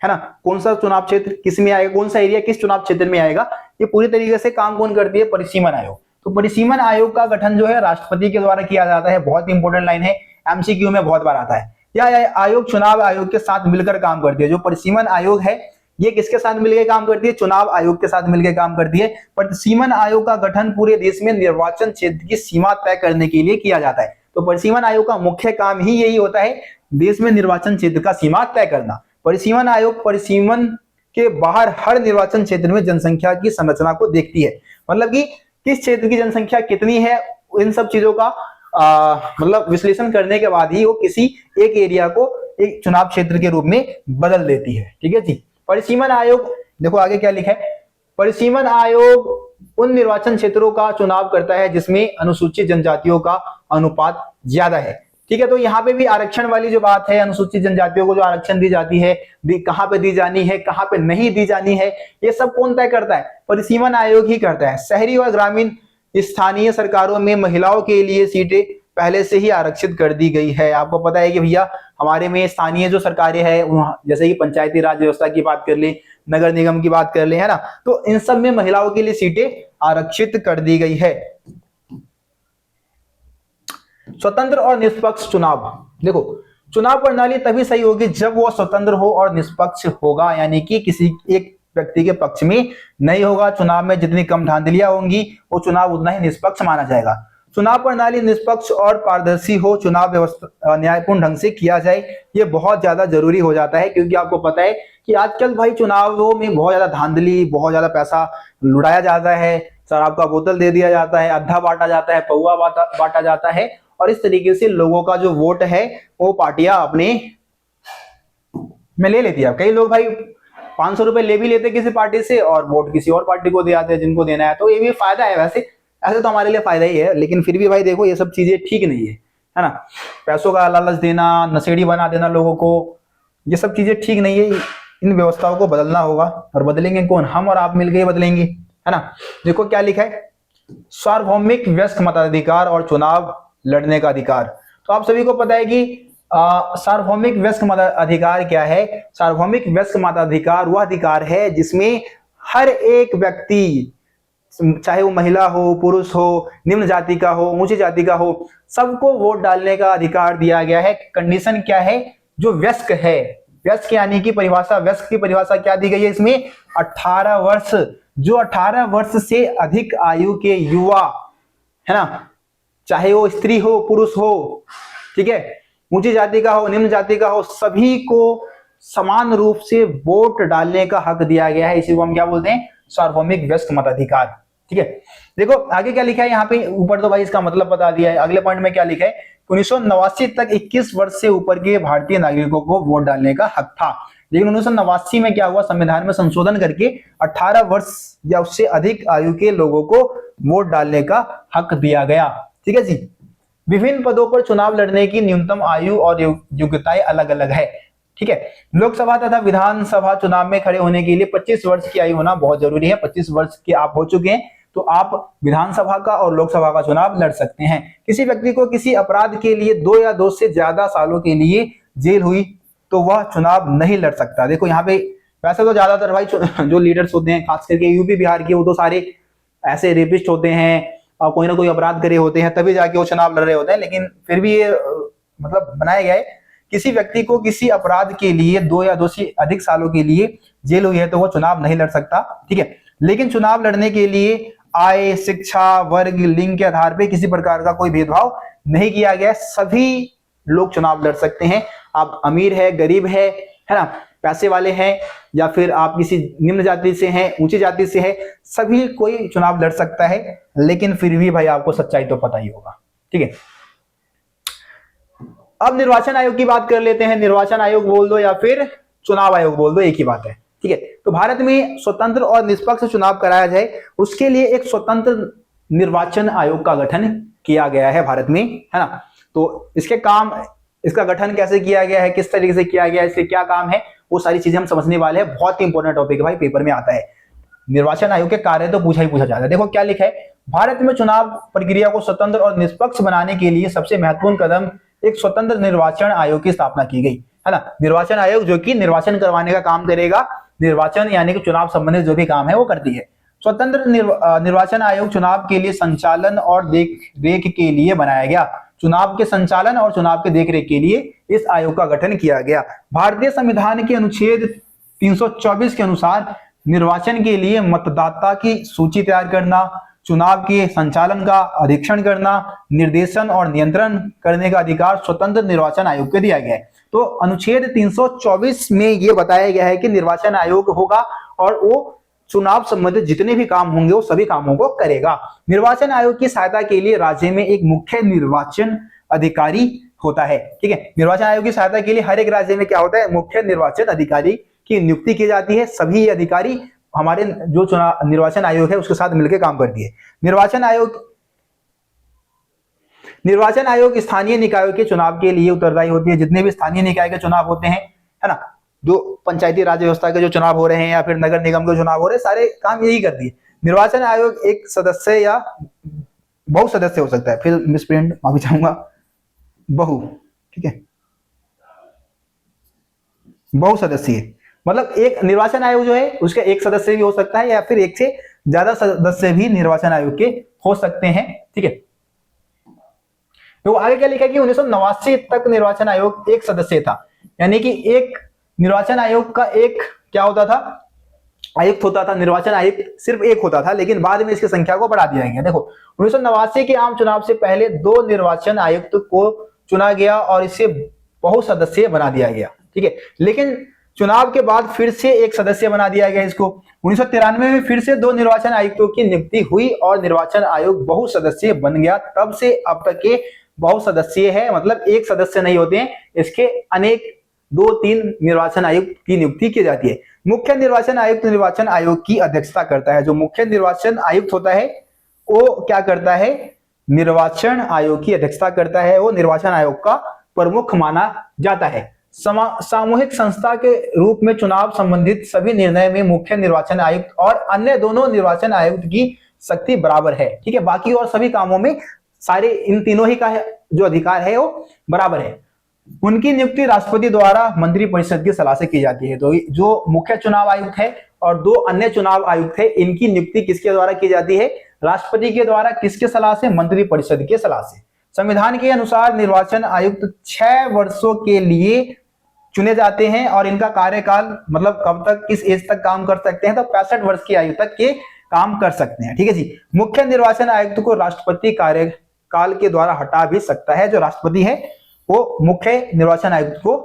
[SPEAKER 1] है ना। कौन सा चुनाव क्षेत्र किस में आएगा, कौन सा एरिया किस चुनाव क्षेत्र में आएगा, ये पूरी तरीके से काम कौन करती है? परिसीमन आयोग। तो परिसीमन आयोग का गठन जो है राष्ट्रपति के द्वारा किया जाता है। बहुत इंपॉर्टेंट लाइन है, एमसीक्यू में बहुत बार आता है। यह आयोग चुनाव आयोग के साथ मिलकर काम करती है। जो परिसीमन आयोग है ये किसके साथ मिलकर काम करती है? चुनाव आयोग के साथ मिलकर काम करती है। परिसीमन आयोग का गठन पूरे देश में निर्वाचन क्षेत्र की सीमा तय करने के लिए किया जाता है। तो परिसीमन आयोग का मुख्य काम ही यही होता है, देश में निर्वाचन क्षेत्र का सीमा तय करना। परिसीमन आयोग परिसीमन के बाहर हर निर्वाचन क्षेत्र में जनसंख्या की संरचना को देखती है, मतलब कि किस क्षेत्र की जनसंख्या कितनी है, इन सब चीजों का मतलब विश्लेषण करने के बाद ही वो किसी एक एरिया को एक चुनाव क्षेत्र के रूप में बदल देती है। ठीक है जी। परिसीमन आयोग, देखो आगे क्या लिखा है, परिसीमन आयोग उन निर्वाचन क्षेत्रों का चुनाव करता है जिसमें अनुसूचित जनजातियों का अनुपात ज्यादा है। ठीक है, तो यहाँ पे भी आरक्षण वाली जो बात है, अनुसूचित जनजातियों को जो आरक्षण दी जाती है, कहाँ पे दी जानी है, कहाँ पे नहीं दी जानी है, ये सब कौन तय करता है? परिसीमन आयोग ही करता है। शहरी और ग्रामीण स्थानीय सरकारों में महिलाओं के लिए सीटें पहले से ही आरक्षित कर दी गई है। आपको पता है कि भैया हमारे में स्थानीय जो सरकारें हैं, जैसे कि पंचायती राज व्यवस्था की बात कर ले, नगर निगम की बात कर ले, है ना, तो इन सब में महिलाओं के लिए सीटें आरक्षित कर दी गई है। स्वतंत्र और निष्पक्ष चुनाव, देखो चुनाव प्रणाली तभी सही होगी जब वो स्वतंत्र हो और निष्पक्ष होगा, यानी कि किसी एक व्यक्ति के पक्ष में नहीं होगा। चुनाव में जितनी कम धांधलियां होंगी वो चुनाव उतना ही निष्पक्ष माना जाएगा। चुनाव प्रणाली निष्पक्ष और पारदर्शी हो, चुनाव व्यवस्था न्यायपूर्ण ढंग से किया जाए, ये बहुत ज्यादा जरूरी हो जाता है, क्योंकि आपको पता है कि आजकल भाई चुनावों में बहुत ज्यादा धांधली, बहुत ज्यादा पैसा लुटाया जाता है, शराब का बोतल दे दिया जाता है, अद्धा बांटा जाता है, पौवा बांटा जाता है, और इस तरीके से लोगों का जो वोट है वो पार्टियां अपने में ले लेती है। कई लोग भाई 500 रुपए ले भी लेते किसी पार्टी से और वोट किसी और पार्टी को दे आते हैं जिनको देना है। तो ये भी फायदा है, वैसे ऐसे तो हमारे लिए फायदा ही है, लेकिन फिर भी भाई देखो ये सब चीजें ठीक नहीं है ना। पैसों का लालच देना, नशेड़ी बना देना लोगों को, ये सब चीजें ठीक नहीं है। इन व्यवस्थाओं को बदलना होगा, और बदलेंगे कौन? हम और आप मिलकर बदलेंगे, है ना। देखो क्या लिखा है, सार्वभौमिक वयस्क मताधिकार और चुनाव लड़ने का अधिकार। तो आप सभी को पता है कि सार्वभौमिक वयस्क मताधिकार क्या है? सार्वभौमिक वयस्क मताधिकार वह अधिकार है जिसमें हर एक व्यक्ति, चाहे वो महिला हो, पुरुष हो, निम्न जाति का हो, ऊंची जाति का हो, सबको वोट डालने का अधिकार दिया गया है। कंडीशन क्या है? जो वयस्क है, वयस्क यानी कि परिभाषा, वयस्क की परिभाषा क्या दी गई है इसमें? 18 वर्ष। जो 18 वर्ष से अधिक आयु के युवा, है ना, चाहे वो स्त्री हो पुरुष हो, ठीक है, ऊंची जाति का हो, निम्न जाति का हो, सभी को समान रूप से वोट डालने का हक दिया गया है। इसी को हम क्या बोलते हैं, सार्वभौमिक व्यस्क मताधिकार। ठीक है, देखो आगे क्या लिखा है यहाँ पे, ऊपर तो भाई इसका मतलब बता दिया है। अगले पॉइंट में क्या लिखा है, 1989 तक 21 वर्ष से ऊपर के भारतीय नागरिकों को वोट डालने का हक था, लेकिन 1989 में क्या हुआ, संविधान में संशोधन करके 18 वर्ष या उससे अधिक आयु के लोगों को वोट डालने का हक दिया गया। ठीक है जी। विभिन्न पदों पर चुनाव लड़ने की न्यूनतम आयु और योग्यताएं अलग अलग है। ठीक है, लोकसभा तथा विधानसभा चुनाव में खड़े होने के लिए 25 वर्ष की आयु होना बहुत जरूरी है। 25 वर्ष के आप हो चुके हैं तो आप विधानसभा का और लोकसभा का चुनाव लड़ सकते हैं। किसी व्यक्ति को किसी अपराध के लिए 2 या 2 से ज्यादा सालों के लिए जेल हुई तो वह चुनाव नहीं लड़ सकता। देखो यहाँ पे वैसे तो ज्यादातर भाई जो लीडर्स होते हैं, खास करके यूपी बिहार के, वो तो सारे ऐसे रेपिस्ट होते हैं और कोई ना कोई अपराध करे होते हैं, तभी जाके वो चुनाव लड़ रहे होते हैं। लेकिन फिर भी ये मतलब बनाया गया है, किसी व्यक्ति को किसी अपराध के लिए 2 या 2 से अधिक सालों के लिए जेल हुई है तो वो चुनाव नहीं लड़ सकता। ठीक है, लेकिन चुनाव लड़ने के लिए आय, शिक्षा, वर्ग, लिंग के आधार पर किसी प्रकार का कोई भेदभाव नहीं किया गया। सभी लोग चुनाव लड़ सकते हैं। आप अमीर है, गरीब है ना, पैसे वाले हैं, या फिर आप किसी निम्न जाति से हैं, ऊंची जाति से है, सभी कोई चुनाव लड़ सकता है। लेकिन फिर भी भाई आपको सच्चाई तो पता ही होगा। ठीक है, अब निर्वाचन आयोग की बात कर लेते हैं। निर्वाचन आयोग बोल दो या फिर चुनाव आयोग बोल दो, एक ही बात है। ठीक है, तो भारत में स्वतंत्र और निष्पक्ष चुनाव कराया जाए उसके लिए एक स्वतंत्र निर्वाचन आयोग का गठन किया गया है भारत में, है ना। तो इसका गठन कैसे किया गया है, किस तरीके से किया गया है, इसके क्या काम है, वो सारी चीजें हम समझने वाले हैं। बहुत ही इंपॉर्टेंट टॉपिक है भाई, पेपर में आता है। निर्वाचन आयोग के कार्य तो पूछा जाता है। देखो क्या लिखा है, भारत में चुनाव प्रक्रिया को स्वतंत्र और निष्पक्ष बनाने के लिए सबसे महत्वपूर्ण कदम एक स्वतंत्र निर्वाचन आयोग की स्थापना की गई, है ना। निर्वाचन आयोग जो कि निर्वाचन करवाने का काम करेगा, निर्वाचन यानी कि चुनाव संबंधित जो भी काम है वो करती है। स्वतंत्र निर्वाचन आयोग चुनाव के लिए संचालन और देख रेख के लिए बनाया गया। चुनाव के संचालन और चुनाव के देखरेख के लिए इस आयोग का गठन किया गया। भारतीय संविधान के अनुच्छेद 324 के अनुसार निर्वाचन के लिए मतदाता की सूची तैयार करना, चुनाव के संचालन का अधीक्षण करना, निर्देशन और नियंत्रण करने का अधिकार स्वतंत्र निर्वाचन आयोग को दिया गया है। तो अनुच्छेद 324 में यह बताया गया है कि निर्वाचन आयोग होगा और वो चुनाव संबंधित जितने भी काम होंगे वो सभी कामों को करेगा। निर्वाचन आयोग की सहायता के लिए राज्य में एक मुख्य निर्वाचन अधिकारी होता है। ठीक है, निर्वाचन आयोग की सहायता के लिए हर एक राज्य में क्या होता है, मुख्य निर्वाचन अधिकारी की नियुक्ति की जाती है। सभी अधिकारी हमारे जो चुनाव निर्वाचन आयोग है उसके साथ मिलकर काम करती है। निर्वाचन आयोग स्थानीय निकायों के चुनाव के लिए उत्तरदायी होती है। जितने भी स्थानीय निकाय के चुनाव होते हैं, है ना, जो पंचायती राज व्यवस्था के जो चुनाव हो रहे हैं या फिर नगर निगम के चुनाव हो रहे हैं, सारे काम यही करती है। निर्वाचन आयोग एक सदस्य या बहु सदस्य हो सकता है, फिर मिसप्रिंट माफी चाहूंगा, बहु, ठीक है, बहु सदस्यीय, मतलब एक निर्वाचन आयोग जो है उसका एक सदस्य भी हो सकता है या फिर एक से ज्यादा सदस्य भी निर्वाचन आयोग के हो सकते हैं। ठीक है, तो आगे क्या लिखा है कि 1989 तक निर्वाचन आयोग एक सदस्य था, यानी कि एक निर्वाचन आयोग का एक क्या होता था, आयुक्त होता था। निर्वाचन आयुक्त सिर्फ एक होता था, लेकिन बाद में इसकी संख्या को बढ़ा दिया गया। देखो 1989 के आम चुनाव से पहले 2 निर्वाचन आयुक्त को चुना गया और इसे बहुसदस्यीय बना दिया गया। ठीक है, लेकिन चुनाव के बाद फिर से एक सदस्य बना दिया गया इसको। 1993 में फिर से 2 निर्वाचन आयुक्तों की नियुक्ति हुई और निर्वाचन आयोग बहुसदस्यीय बन गया। तब से अब तक के बहुसदस्यीय है, मतलब एक सदस्य नहीं होते हैं, इसके अनेक 2-3 निर्वाचन आयुक्त की नियुक्ति की जाती है। मुख्य निर्वाचन आयुक्त निर्वाचन आयोग की अध्यक्षता करता है। जो मुख्य निर्वाचन आयुक्त होता है वो क्या करता है, निर्वाचन आयोग की अध्यक्षता करता है। वो निर्वाचन आयोग का प्रमुख माना जाता है। सामूहिक संस्था के रूप में चुनाव संबंधित सभी निर्णय में मुख्य निर्वाचन आयुक्त और अन्य दोनों निर्वाचन आयुक्त की शक्ति बराबर है। ठीक है, बाकी और सभी कामों में सारे इन तीनों ही का जो अधिकार है वो बराबर है। उनकी नियुक्ति राष्ट्रपति द्वारा मंत्रिपरिषद की सलाह से की जाती है। तो जो मुख्य चुनाव आयुक्त है और 2 अन्य चुनाव आयुक्त है, इनकी नियुक्ति किसके द्वारा की जाती है, राष्ट्रपति के द्वारा। किसके सलाह से, मंत्रिपरिषद के सलाह से। संविधान के अनुसार निर्वाचन आयुक्त 6 वर्षों के लिए चुने जाते हैं और इनका कार्यकाल मतलब कब तक, किस एज तक काम कर सकते हैं, तो 65 वर्ष की आयु तक के काम कर सकते हैं। ठीक है जी। मुख्य निर्वाचन आयुक्त को राष्ट्रपति कार्यकाल के द्वारा हटा भी सकता है। जो राष्ट्रपति है वो मुख्य निर्वाचन आयुक्त को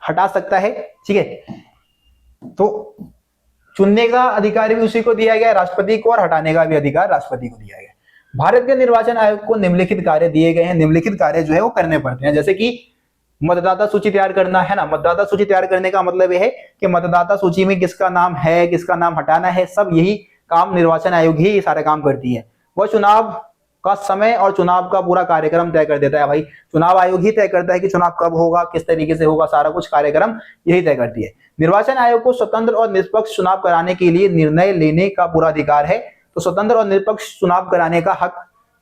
[SPEAKER 1] हटा सकता है। ठीक है, तो चुनने का अधिकार भी उसी को दिया गया राष्ट्रपति को, और हटाने का भी अधिकार राष्ट्रपति को दिया गया। भारत के निर्वाचन आयोग को निम्नलिखित कार्य दिए गए हैं, निम्नलिखित कार्य जो है वो करने पड़ते हैं, जैसे कि मतदाता सूची तैयार करना है ना। मतदाता सूची तैयार करने का मतलब यह है कि मतदाता सूची में किसका नाम है, किसका नाम हटाना है, सब यही काम निर्वाचन आयोग ही सारा काम करती है। वह चुनाव का समय और चुनाव का पूरा कार्यक्रम तय कर देता है। भाई चुनाव आयोग ही तय करता है कि चुनाव कब होगा, किस तरीके से होगा, सारा कुछ कार्यक्रम यही तय करती है। निर्वाचन आयोग को स्वतंत्र और निष्पक्ष चुनाव कराने के लिए निर्णय लेने का पूरा अधिकार है। तो स्वतंत्र और निष्पक्ष चुनाव कराने का हक,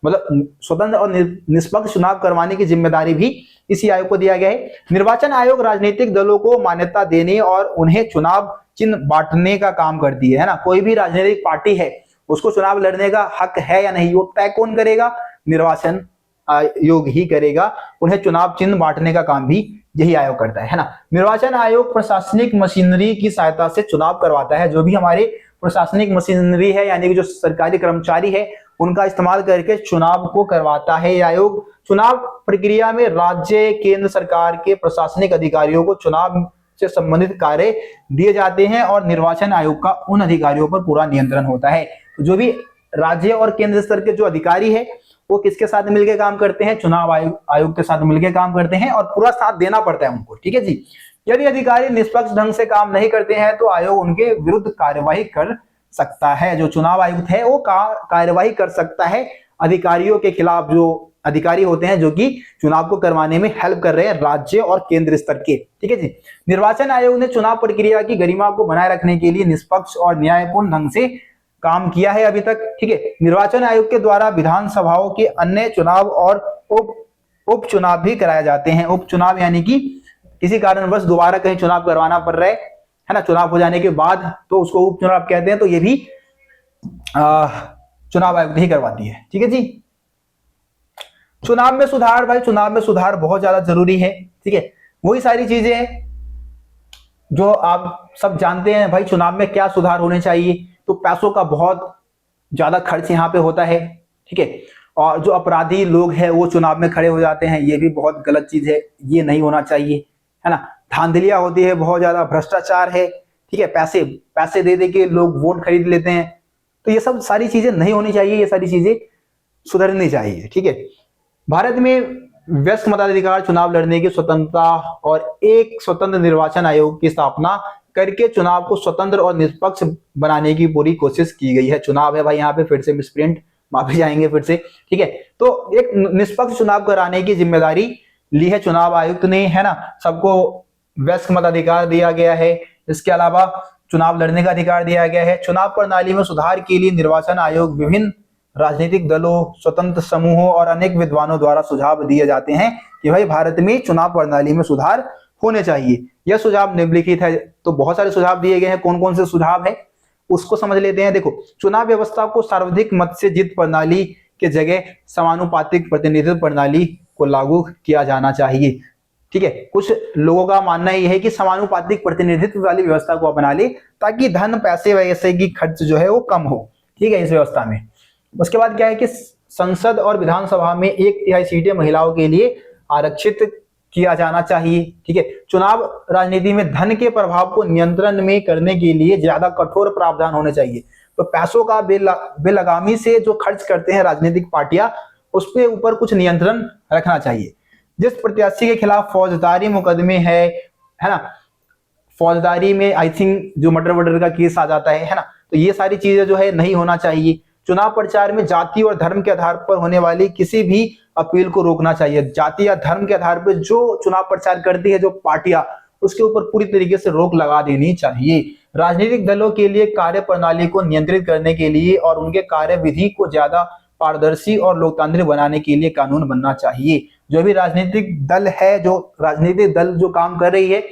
[SPEAKER 1] मतलब स्वतंत्र और निष्पक्ष चुनाव करवाने की जिम्मेदारी भी इसी आयोग को दिया गया है। निर्वाचन आयोग राजनीतिक दलों को मान्यता देने और उन्हें चुनाव चिन्ह बांटने का काम करती है ना। कोई भी राजनीतिक पार्टी है, उसको चुनाव लड़ने का हक है या नहीं, वो तय कौन करेगा? निर्वाचन आयोग ही करेगा। उन्हें चुनाव चिन्ह बांटने का काम भी यही आयोग करता है ना। निर्वाचन आयोग प्रशासनिक मशीनरी की सहायता से चुनाव करवाता है। जो भी हमारे प्रशासनिक मशीनरी है, यानी कि जो सरकारी कर्मचारी है, उनका इस्तेमाल करके चुनाव को करवाता है ये आयोग। चुनाव प्रक्रिया में राज्य केंद्र सरकार के प्रशासनिक अधिकारियों को चुनाव से संबंधित कार्य दिए जाते हैं और निर्वाचन आयोग का उन अधिकारियों पर पूरा नियंत्रण होता है। जो भी राज्य और केंद्र स्तर के जो अधिकारी है, वो किसके साथ मिलकर काम करते हैं? चुनाव आयोग के साथ मिलकर काम करते हैं, और पूरा साथ देना पड़ता है उनको। ठीक है जी। यदि अधिकारी निष्पक्ष ढंग से काम नहीं करते हैं तो आयोग उनके विरुद्ध कार्यवाही कर सकता है। जो चुनाव आयुक्त है वो कार्यवाही कर सकता है अधिकारियों के खिलाफ, जो अधिकारी होते हैं जो कि चुनाव को करवाने में हेल्प कर रहे हैं राज्य और केंद्र स्तर के। ठीक है जी। निर्वाचन आयोग ने चुनाव प्रक्रिया की गरिमा को बनाए रखने के लिए निष्पक्ष और न्यायपूर्ण ढंग से काम किया है अभी तक। ठीक है, निर्वाचन आयोग के द्वारा विधानसभाओं के अन्य चुनाव और उपचुनाव भी कराए जाते हैं। उपचुनाव यानी कि किसी कारणवश दोबारा कहीं चुनाव करवाना पड़ रहा है ना, चुनाव हो जाने के बाद, तो उसको उपचुनाव कहते हैं। तो ये भी चुनाव आयोग ही करवाती है। ठीक है जी। चुनाव में सुधार, भाई चुनाव में सुधार बहुत ज्यादा जरूरी है। ठीक है, वही सारी चीजें हैं जो आप सब जानते हैं। भाई चुनाव में क्या सुधार होने चाहिए? तो पैसों का बहुत ज्यादा खर्च यहाँ पे होता है। ठीक है, और जो अपराधी लोग हैं वो चुनाव में खड़े हो जाते हैं, ये भी बहुत गलत चीज है, ये नहीं होना चाहिए, है ना। धांधलियां होती है बहुत ज्यादा, भ्रष्टाचार है। ठीक है, पैसे दे के लोग वोट खरीद लेते हैं। तो ये सब सारी चीजें नहीं होनी चाहिए, ये सारी चीजें सुधरनी चाहिए। ठीक है, भारत में व्यस्क मताधिकार, चुनाव लड़ने की स्वतंत्रता और एक स्वतंत्र निर्वाचन आयोग की स्थापना करके चुनाव को स्वतंत्र और निष्पक्ष बनाने की पूरी कोशिश की गई है। चुनाव है भाई, यहाँ पे फिर से मिसप्रिंट, माफी जाएंगे फिर से। ठीक है, तो एक निष्पक्ष चुनाव कराने की जिम्मेदारी ली है चुनाव आयुक्त ने, है ना। सबको व्यस्क मताधिकार दिया गया है। इसके अलावा चुनाव लड़ने का अधिकार दिया गया है। चुनाव प्रणाली में सुधार के लिए निर्वाचन आयोग विभिन्न राजनीतिक दलों, स्वतंत्र समूहों और अनेक विद्वानों द्वारा सुझाव दिए जाते हैं कि भाई भारत में चुनाव प्रणाली में सुधार होने चाहिए। यह सुझाव निम्नलिखित है। तो बहुत सारे सुझाव दिए गए हैं। कौन कौन से सुझाव है उसको समझ लेते हैं। देखो, चुनाव व्यवस्था को सर्वाधिक मत से जीत प्रणाली के जगह समानुपातिक प्रतिनिधित्व प्रणाली को लागू किया जाना चाहिए। ठीक है, कुछ लोगों का मानना यह है कि समानुपातिक प्रतिनिधित्व वाली व्यवस्था को अपना ले, ताकि धन पैसे वैसे की खर्च जो है वो कम हो। ठीक है, इस व्यवस्था में। उसके बाद क्या है कि संसद और विधानसभा में 1/3 सीटें महिलाओं के लिए आरक्षित किया जाना चाहिए। ठीक है, चुनाव राजनीति में धन के प्रभाव को नियंत्रण में करने के लिए ज्यादा कठोर प्रावधान होने चाहिए। तो पैसों का बेलगामी से जो खर्च करते हैं राजनीतिक पार्टियां, उस पे ऊपर कुछ नियंत्रण रखना चाहिए। जिस प्रत्याशी के खिलाफ फौजदारी मुकदमे है ना, फौजदारी में आई थिंक जो मर्डर का केस आ जाता है ना, तो ये सारी चीजें जो है नहीं होना चाहिए। चुनाव प्रचार में जाति और धर्म के आधार पर होने वाली किसी भी अपील को रोकना चाहिए। जाति या धर्म के आधार पर जो चुनाव प्रचार करती है जो पार्टियां, उसके ऊपर पूरी तरीके से रोक लगा देनी चाहिए। राजनीतिक दलों के लिए कार्य प्रणाली को नियंत्रित करने के लिए और उनके कार्य विधि को ज्यादा पारदर्शी और लोकतांत्रिक बनाने के लिए कानून बनना चाहिए। जो भी राजनीतिक दल है, जो राजनीतिक दल जो काम कर रही है,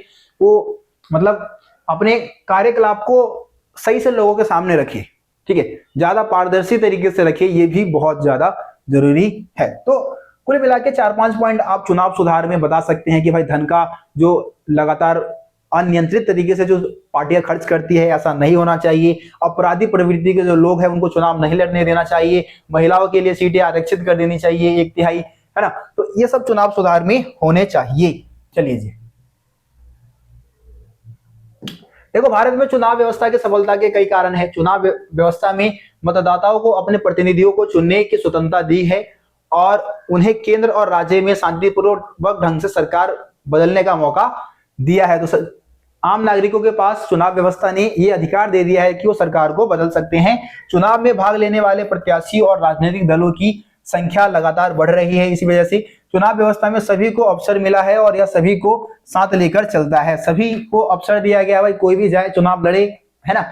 [SPEAKER 1] वो मतलब अपने कार्यकलाप को सही से लोगों के सामने रखे। ठीक है, ज्यादा पारदर्शी तरीके से रखे, ये भी बहुत ज्यादा जरूरी है। तो कुल मिला के 4-5 पॉइंट आप चुनाव सुधार में बता सकते हैं कि भाई धन का जो लगातार अनियंत्रित तरीके से जो पार्टियां खर्च करती है, ऐसा नहीं होना चाहिए। अपराधी प्रवृत्ति के जो लोग हैं उनको चुनाव नहीं लड़ने देना चाहिए। महिलाओं के लिए सीटें आरक्षित कर देनी चाहिए 1/3, है ना। तो ये सब चुनाव सुधार में होने चाहिए। चलिए जी, देखो भारत में चुनाव व्यवस्था की सफलता के कई कारण है। चुनाव व्यवस्था में मतदाताओं को अपने प्रतिनिधियों को चुनने की स्वतंत्रता दी है और उन्हें केंद्र और राज्य में शांतिपूर्वक ढंग से सरकार बदलने का मौका दिया है। तो आम नागरिकों के पास चुनाव व्यवस्था ने यह अधिकार दे दिया है कि वो सरकार को बदल सकते हैं। चुनाव में भाग लेने वाले प्रत्याशी और राजनीतिक दलों की संख्या लगातार बढ़ रही है। इसी वजह से चुनाव व्यवस्था में सभी को अवसर मिला है और यह सभी को साथ लेकर चलता है। सभी को अवसर दिया गया, भाई कोई भी जाए चुनाव लड़े, है ना,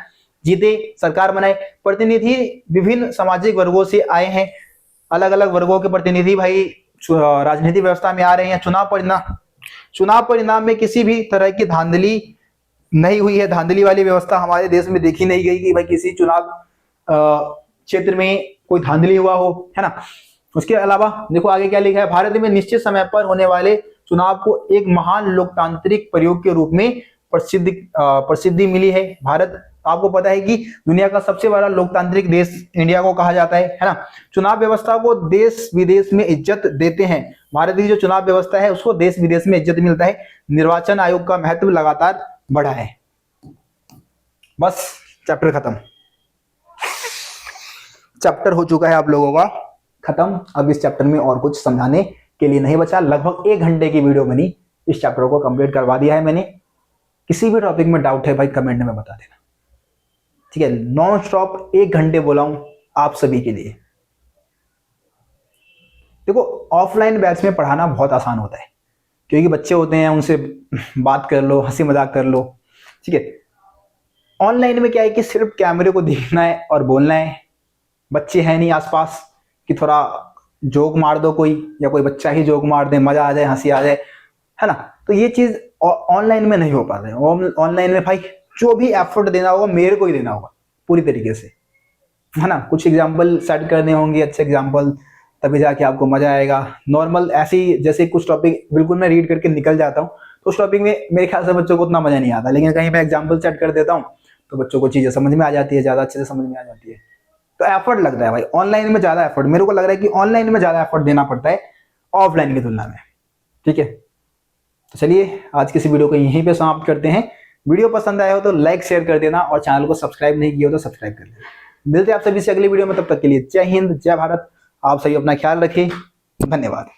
[SPEAKER 1] जीते, सरकार बनाए। प्रतिनिधि विभिन्न सामाजिक वर्गों से आए हैं, अलग अलग वर्गों के प्रतिनिधि भाई राजनीतिक व्यवस्था में आ रहे हैं। चुनाव परिणाम में किसी भी तरह की धांधली नहीं हुई है। धांधली वाली व्यवस्था हमारे देश में देखी नहीं गई कि भाई किसी चुनाव क्षेत्र में कोई धांधली हुआ हो, है ना। उसके अलावा देखो आगे क्या लिखा है, भारत में निश्चित समय पर होने वाले चुनाव को एक महान लोकतांत्रिक प्रयोग के रूप में प्रसिद्धि मिली है। भारत, आपको पता है कि दुनिया का सबसे बड़ा लोकतांत्रिक देश इंडिया को कहा जाता है ना। चुनाव व्यवस्था को देश विदेश में इज्जत देते हैं। भारत की जो चुनाव व्यवस्था है उसको देश विदेश में इज्जत मिलता है। निर्वाचन आयोग का महत्व लगातार बढ़ा है। बस चैप्टर खत्म, चैप्टर हो चुका है आप लोगों का खत्म। अब इस चैप्टर में और कुछ समझाने के लिए नहीं बचा। लगभग 1 घंटे की वीडियो बनी, इस चैप्टर को कंप्लीट करवा दिया है मैंने। किसी भी टॉपिक में डाउट है भाई कमेंट में बता देना, ठीक है। नॉन स्टॉप 1 घंटे बोला हूं आप सभी के लिए। देखो ऑफलाइन बैच में पढ़ाना बहुत आसान होता है क्योंकि बच्चे होते हैं, उनसे बात कर लो, हंसी मजाक कर लो, ठीक है। ऑनलाइन में क्या है कि सिर्फ कैमरे को देखना है और बोलना है। बच्चे हैं नहीं आसपास कि थोड़ा जोक मार दो कोई, या कोई बच्चा ही जोक मार दे, मजा आ जाए, हंसी आ जाए, है ना। तो ये चीज ऑनलाइन में नहीं हो पा रहा है। ऑनलाइन में भाई जो भी एफर्ट देना होगा मेरे को ही देना होगा पूरी तरीके से, है ना। कुछ एग्जाम्पल सेट करने होंगे, अच्छे एग्जाम्पल, तभी जाके आपको मजा आएगा। नॉर्मल ऐसे ही जैसे कुछ टॉपिक बिल्कुल मैं रीड करके निकल जाता हूँ तो उस टॉपिक में मेरे ख्याल से बच्चों को उतना मजा नहीं आता, लेकिन कहीं मैं एग्जाम्पल सेट कर देता हूँ तो बच्चों को चीजें समझ में आ जाती है, ज्यादा अच्छे से समझ में आ जाती है। तो एफर्ट लगता है भाई ऑनलाइन में, ज्यादा एफर्ट मेरे को लग रहा है कि ऑनलाइन में ज्यादा एफर्ट देना पड़ता है ऑफलाइन की तुलना में, ठीक है। तो चलिए आज की इस वीडियो को यहीं पे समाप्त करते हैं। वीडियो पसंद आया हो तो लाइक शेयर कर देना और चैनल को सब्सक्राइब नहीं किया हो तो सब्सक्राइब कर देना। मिलते हैं आप सभी से अगली वीडियो में, तब तक के लिए जय हिंद, जय भारत। आप सभी अपना ख्याल रखें, धन्यवाद।